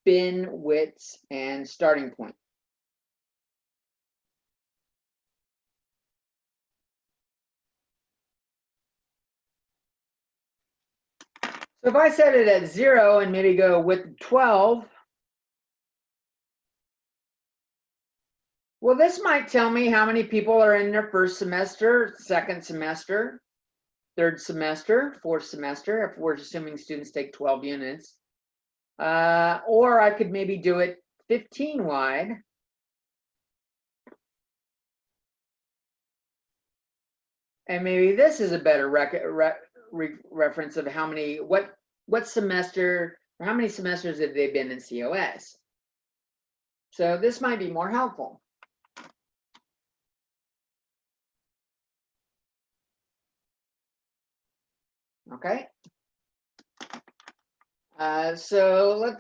[SPEAKER 1] bin widths and starting point. So if I set it at 0 and maybe go width 12, well, this might tell me how many people are in their first semester, second semester, third semester, fourth semester, if we're assuming students take 12 units. Or I could maybe do it 15 wide. And maybe this is a better reference of how many, what semester, or how many semesters have they been in COS. So this might be more helpful. Okay. So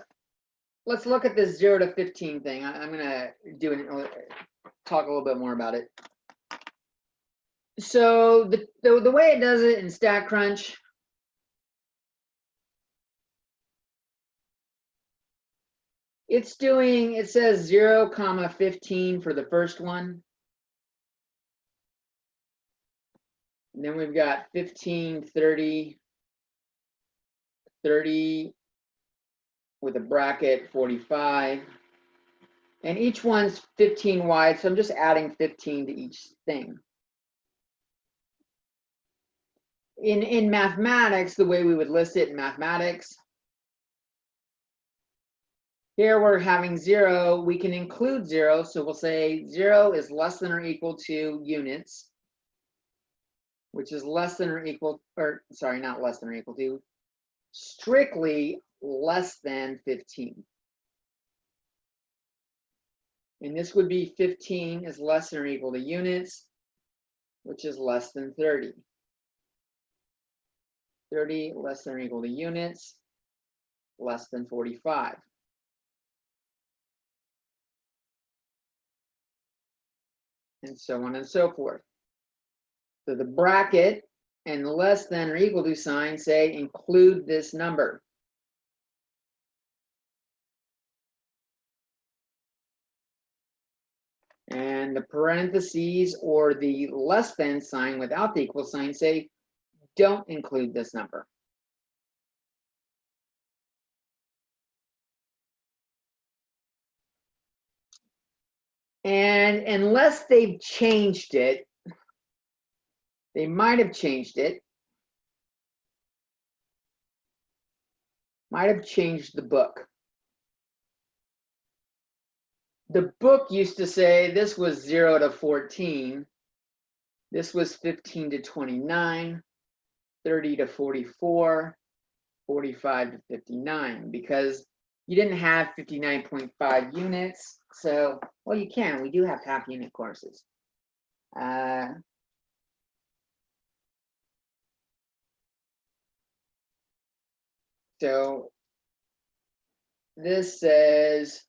[SPEAKER 1] let's look at this 0 to 15 thing. I'm gonna talk a little bit more about it. So the way it does it in Statcrunch, it says 0, 15 for the first one. And then we've got 15, 30, 30 with a bracket, 45. And each one's 15 wide, so I'm just adding 15 to each thing. In mathematics, the way we would list it in mathematics, here we're having 0, we can include 0, so we'll say 0 is less than or equal to units, which is less than or equal, or sorry, not less than or equal to, strictly less than 15. And this would be 15 is less than or equal to units, which is less than 30. 30 less than or equal to units, less than 45. And so on and so forth. So the bracket and less than or equal to sign say include this number. And the parentheses or the less than sign without the equal sign say don't include this number. And unless they've changed it, they might have changed it, might have changed the book. The book used to say this was 0 to 14, this was 15 to 29, 30 to 44, 45 to 59, because you didn't have 59.5 units. So, well, you can. We do have half unit courses. So this says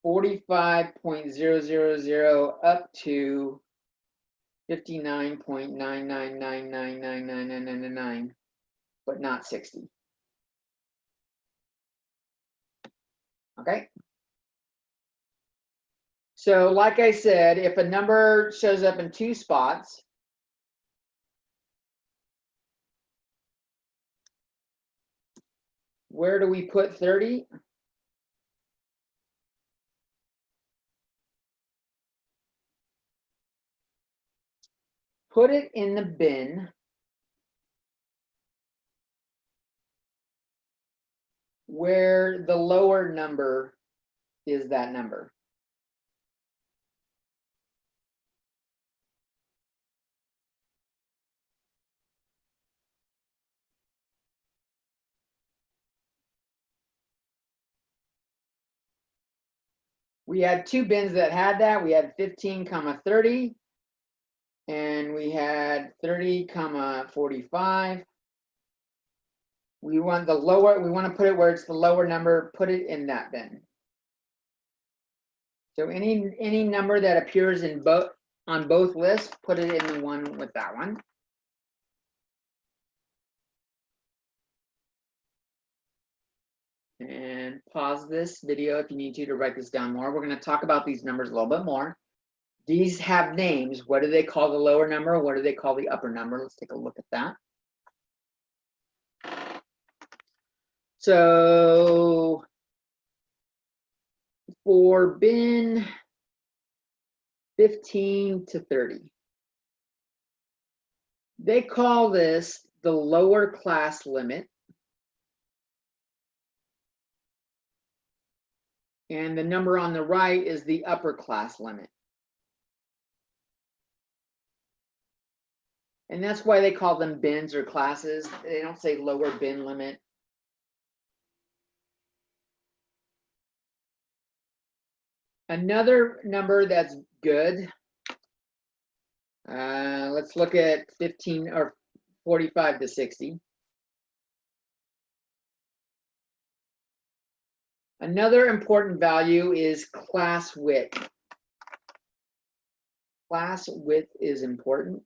[SPEAKER 1] 45.000 up to 59.999999999, but not 60. Okay. So like I said, if a number shows up in 2 spots, where do we put 30? Put it in the bin where the lower number is that number. We had 2 bins that had that. We had 15, 30, and we had 30, 45. We want the lower, we want to put it where it's the lower number, put it in that bin. So any number that appears in both on both lists, put it in the one with that one. And pause this video if you need to write this down more. We're going to talk about these numbers a little bit more. These have names. What do they call the lower number? What do they call the upper number? Let's take a look at that. So for bin 15 to 30, they call this the lower class limit. And the number on the right is the upper class limit. And that's why they call them bins or classes. They don't say lower bin limit. Another number that's good, let's look at 15 or 45 to 60. Another important value is class width. Class width is important.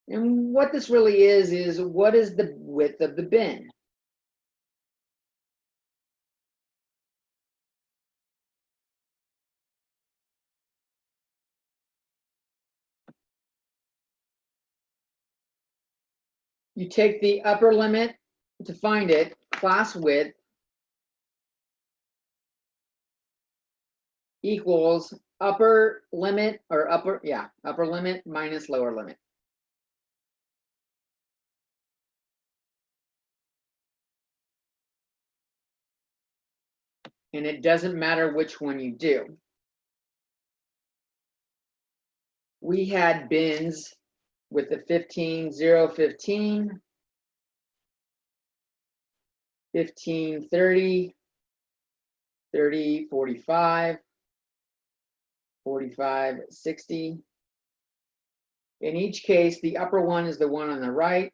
[SPEAKER 1] And what this really is what is the width of the bin? You take the upper limit to find it, class width equals upper limit or upper limit minus lower limit. And it doesn't matter which one you do. We had bins with the 15, 0, 15, 15, 30, 30, 45, 45, 60. In each case, the upper one is the one on the right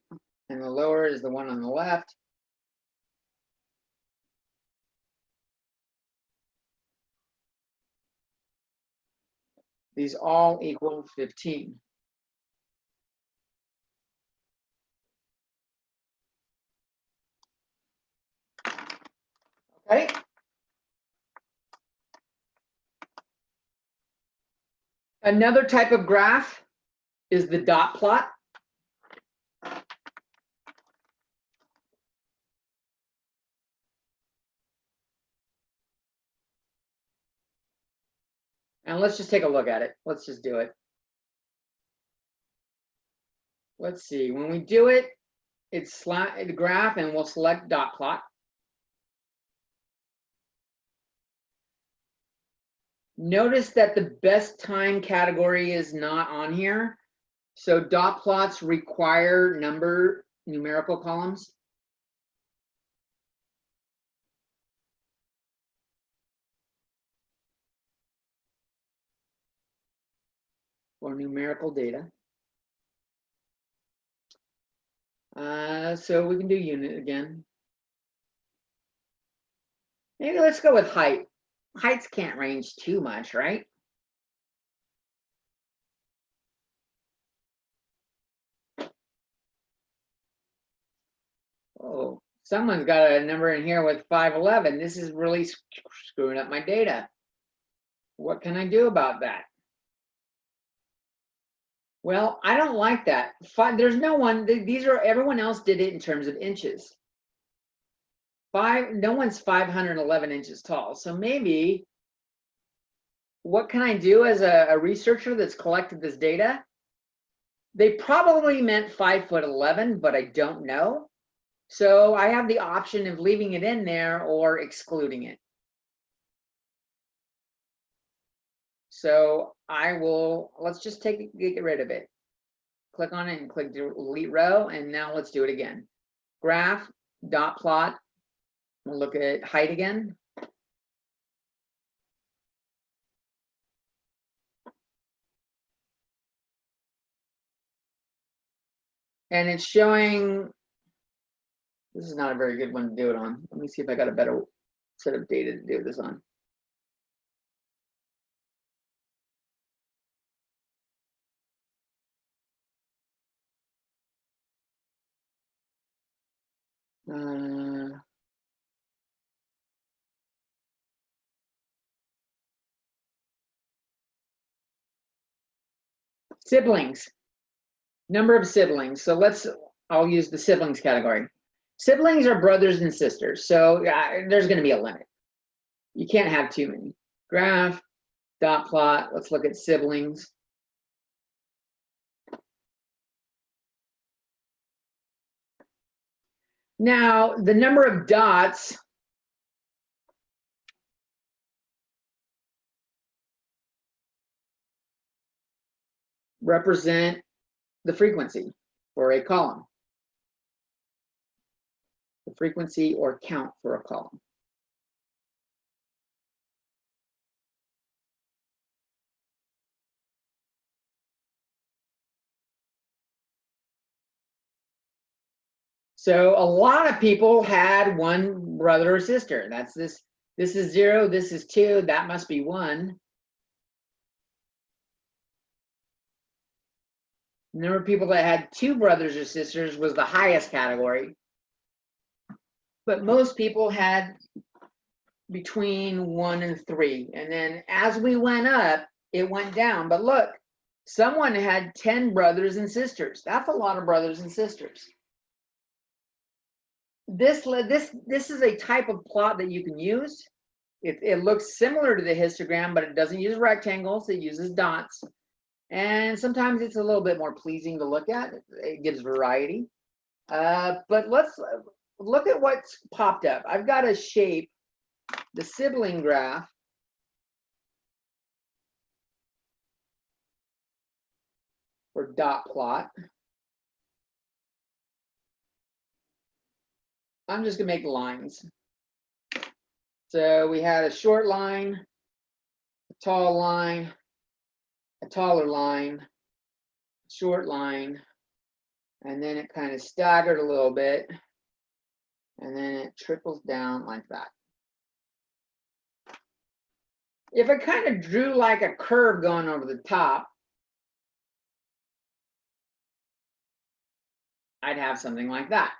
[SPEAKER 1] and the lower is the one on the left. These all equal 15. Okay. Another type of graph is the dot plot. And let's just take a look at it. Let's just do it. Let's see. When we do it, it's the graph and we'll select dot plot. Notice that the best time category is not on here. So dot plots require numerical columns. Or numerical data. So we can do unit again. Maybe let's go with height. Heights can't range too much, right? Oh, someone's got a number in here with 511. This is really screwing up my data. What can I do about that? Well, I don't like that. There's no one, everyone else did it in terms of inches. No one's 511 inches tall. So maybe, what can I do as a researcher that's collected this data? They probably meant 5'11", but I don't know. So I have the option of leaving it in there or excluding it. So let's just get rid of it. Click on it and click delete row. And now let's do it again. Graph, dot plot. We'll look at height again. And it's showing, this is not a very good one to do it on. Let me see if I got a better set of data to do this on. Siblings, number of siblings. So I'll use the siblings category. Siblings are brothers and sisters. So there's going to be a limit. You can't have too many. Graph, dot plot. Let's look at siblings. Now, the number of dots represent the frequency for a column. The frequency or count for a column. So a lot of people had one brother or sister. That's this. This is 0, this is 2, that must be 1. The number of people that had 2 brothers or sisters was the highest category. But most people had between 1 and 3. And then as we went up, it went down. But look, someone had 10 brothers and sisters. That's a lot of brothers and sisters. This is a type of plot that you can use. It looks similar to the histogram, but it doesn't use rectangles. It uses dots. And sometimes it's a little bit more pleasing to look at. It gives variety. But let's look at what's popped up. I've got a shape, the sibling graph. Or dot plot. I'm just gonna make lines. So we had a short line, a tall line, a taller line, short line, and then it kind of staggered a little bit, and then it trickles down like that. If I kind of drew like a curve going over the top, I'd have something like that.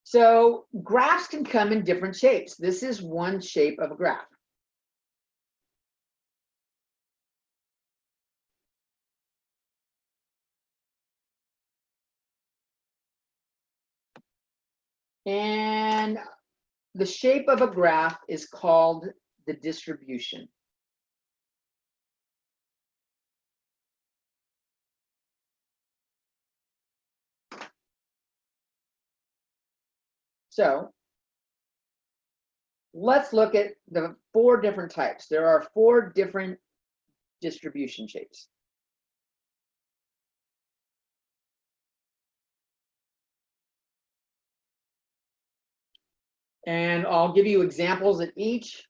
[SPEAKER 1] So graphs can come in different shapes. This is one shape of a graph. And the shape of a graph is called the distribution. So let's look at the 4 different types. There are 4 different distribution shapes. And I'll give you examples of each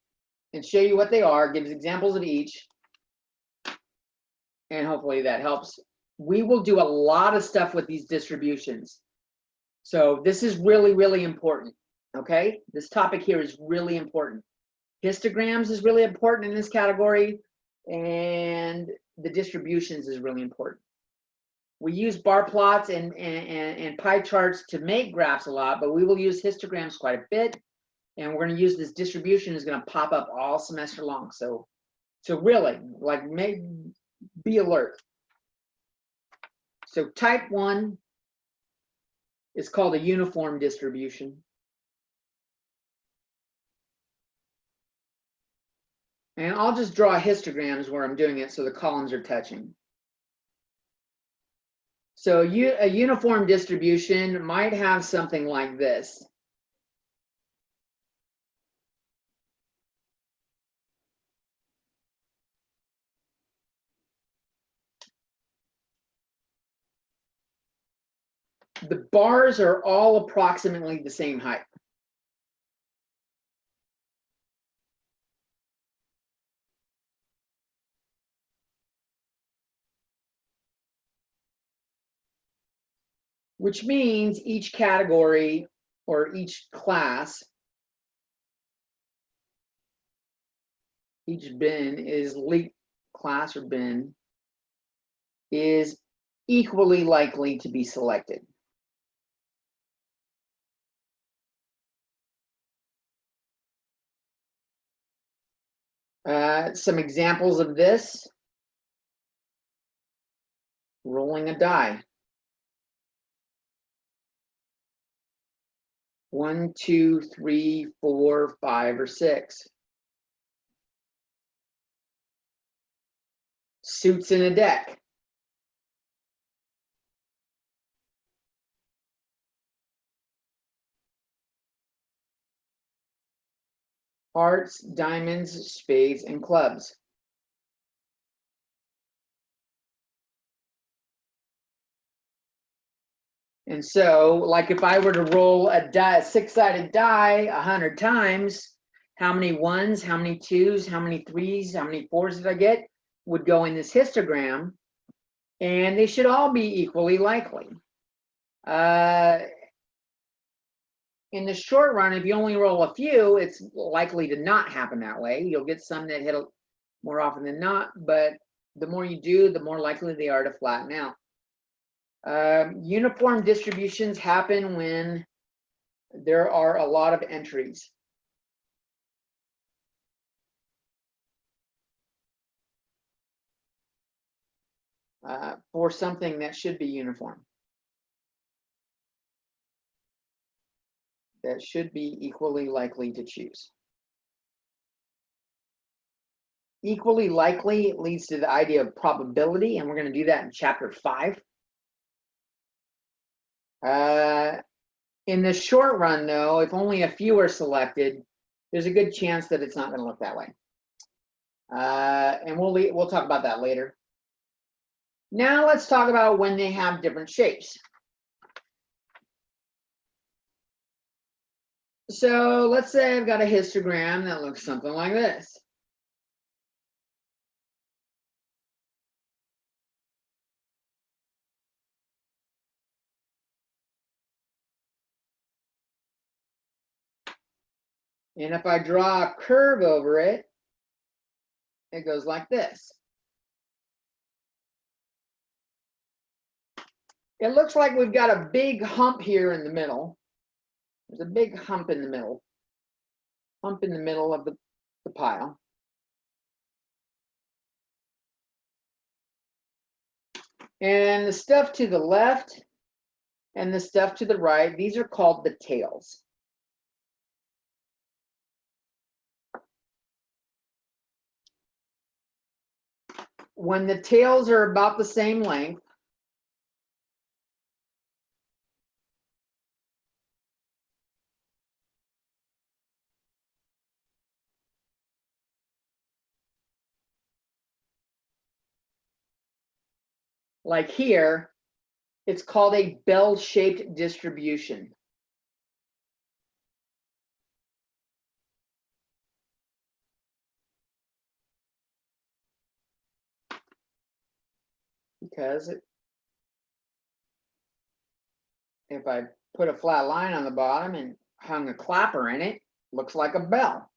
[SPEAKER 1] and show you what they are, gives examples of each. And hopefully that helps. We will do a lot of stuff with these distributions. So this is really, really important, okay? This topic here is really important. Histograms is really important in this category, and the distributions is really important. We use bar plots and pie charts to make graphs a lot, but we will use histograms quite a bit, and we're going to use this distribution is going to pop up all semester long. So really, like, be alert. So type 1 is called a uniform distribution. And I'll just draw histograms where I'm doing it so the columns are touching. So a uniform distribution might have something like this. The bars are all approximately the same height. Which means each category or each class, each bin is class or bin is equally likely to be selected. Some examples of this: rolling a die. 1, 2, 3, 4, 5, or 6. Suits in a deck. Hearts, diamonds, spades, and clubs. And so, like if I were to roll a die, a 6-sided die 100 times, how many ones, how many twos, how many threes, how many fours did I get would go in this histogram, and they should all be equally likely. In the short run, if you only roll a few, it's likely to not happen that way. You'll get some that hit more often than not, but the more you do, the more likely they are to flatten out. Uniform distributions happen when there are a lot of entries. For something that should be uniform. That should be equally likely to choose. Equally likely leads to the idea of probability, and we're going to do that in chapter 5. In the short run, though, if only a few are selected, there's a good chance that it's not going to look that way. And we'll talk about that later. Now let's talk about when they have different shapes. So let's say I've got a histogram that looks something like this. And if I draw a curve over it, it goes like this. It looks like we've got a big hump here in the middle. There's a big hump in the middle. Hump in the middle of the pile. And the stuff to the left and the stuff to the right, these are called the tails. When the tails are about the same length, like here, it's called a bell-shaped distribution. Because if I put a flat line on the bottom and hung a clapper in it, looks like a bell.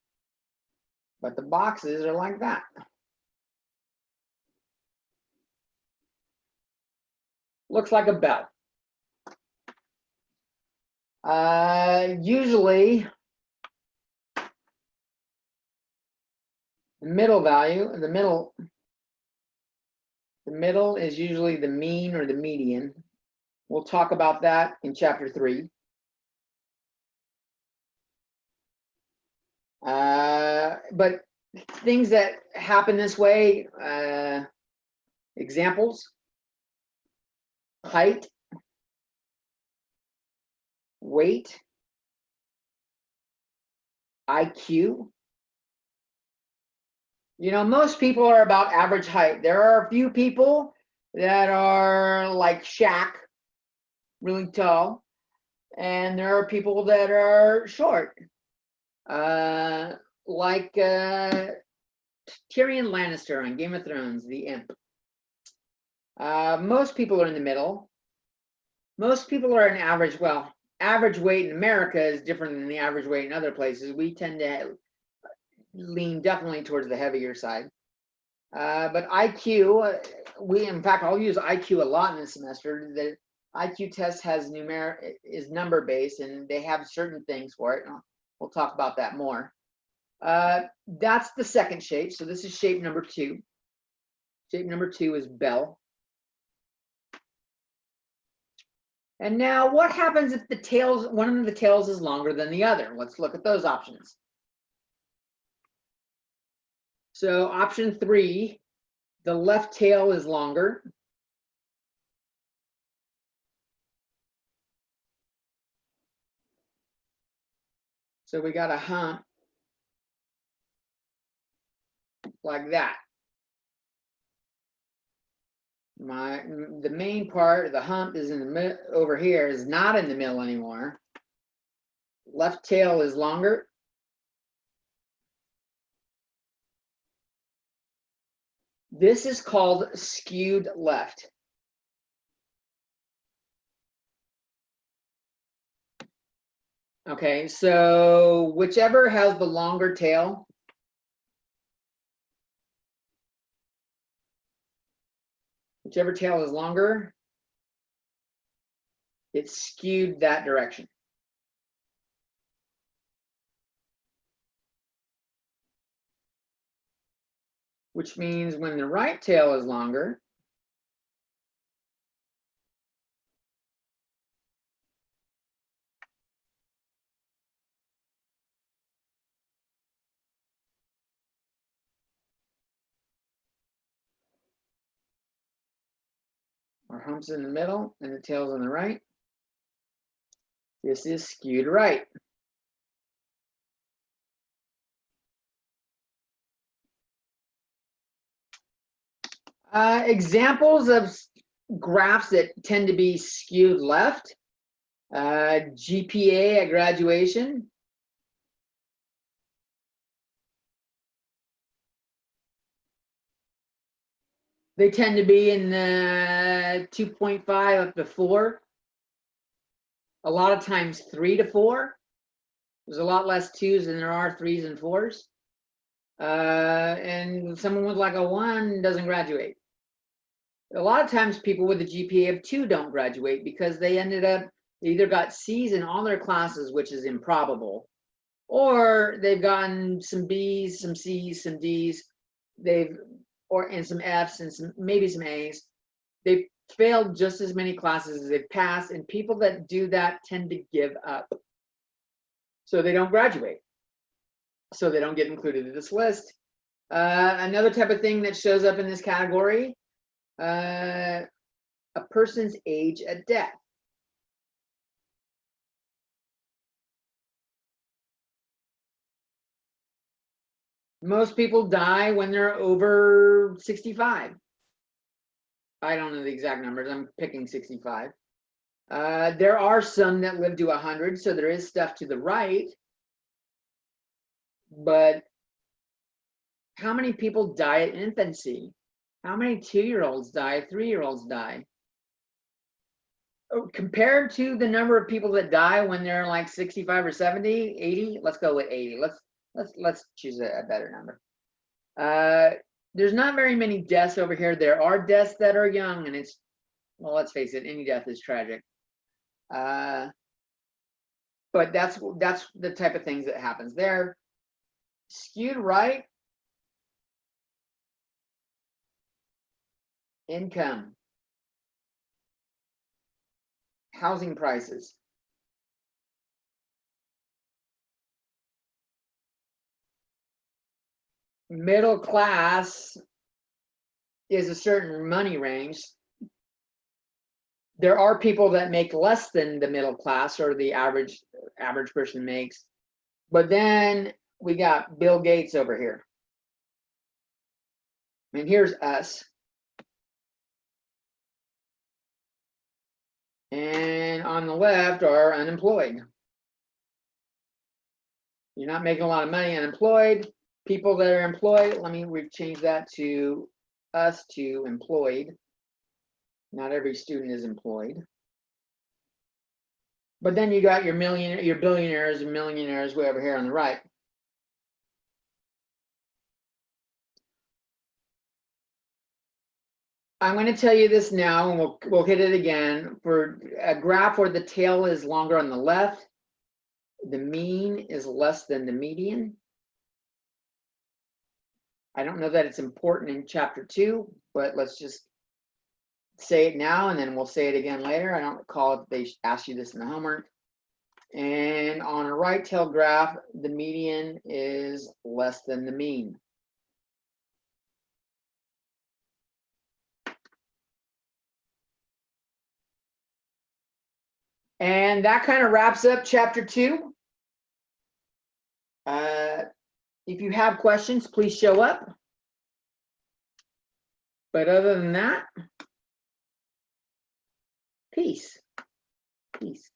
[SPEAKER 1] But the boxes are like that. Looks like a bell. Usually, the middle value, the middle is usually the mean or the median. We'll talk about that in chapter 3. But things that happen this way, examples: height, weight, IQ. You know, most people are about average height. There are a few people that are like Shaq, really tall, and there are people that are short, like Tyrion Lannister on Game of Thrones, the imp. Most people are in the middle. Most people are an average. Well, average weight in America is different than the average weight in other places. We tend to lean definitely towards the heavier side. But IQ, in fact, I'll use IQ a lot in this semester. The IQ test is number based, and they have certain things for it. We'll talk about that more. That's the second shape. So this is shape number 2. Shape number 2 is bell. And now what happens if the tails, one of the tails is longer than the other? Let's look at those options. So option 3, the left tail is longer. So we got a hump like that. The main part, the hump is in the mid, over here is not in the middle anymore. Left tail is longer. This is called skewed left. Okay, so whichever has the longer tail, whichever tail is longer, it's skewed that direction. Which means when the right tail is longer, our hump's in the middle and the tail's on the right, this is skewed right. Examples of graphs that tend to be skewed left. GPA at graduation. They tend to be in the 2.5 up to 4. A lot of times 3 to 4. There's a lot less 2s than there are 3s and 4s. And someone with like a 1 doesn't graduate. A lot of times people with a GPA of 2 don't graduate because they ended up, they either got C's in all their classes, which is improbable, or they've gotten some B's, some C's, some D's, and some F's and maybe some A's. They've failed just as many classes as they've passed, and people that do that tend to give up. So they don't graduate. So they don't get included in this list. Another type of thing that shows up in this category, a person's age at death. Most people die when they're over 65. I don't know the exact numbers. I'm picking 65. There are some that live to 100, so there is stuff to the right. But how many people die at infancy? How many 2-year-olds die? 3-year-olds die? Compared to the number of people that die when they're like 65 or 70, 80, let's go with 80. Let's choose a better number. There's not very many deaths over here. There are deaths that are young, and it's, well, let's face it, any death is tragic. But that's the type of things that happens there. Skewed right, income, housing prices. Middle class is a certain money range. There are people that make less than the middle class or the average person makes. But then we got Bill Gates over here. And here's us. And on the left are unemployed. You're not making a lot of money, unemployed. People that are employed, we've changed that to us to employed. Not every student is employed. But then you got your billionaires and millionaires way over here on the right. I'm going to tell you this now, and we'll hit it again. For a graph where the tail is longer on the left, the mean is less than the median. I don't know that it's important in chapter 2, but let's just say it now and then we'll say it again later. I don't recall if they asked you this in the homework. And on a right tail graph, the median is less than the mean. And that kind of wraps up chapter 2. If you have questions, please show up. But other than that, peace. Peace.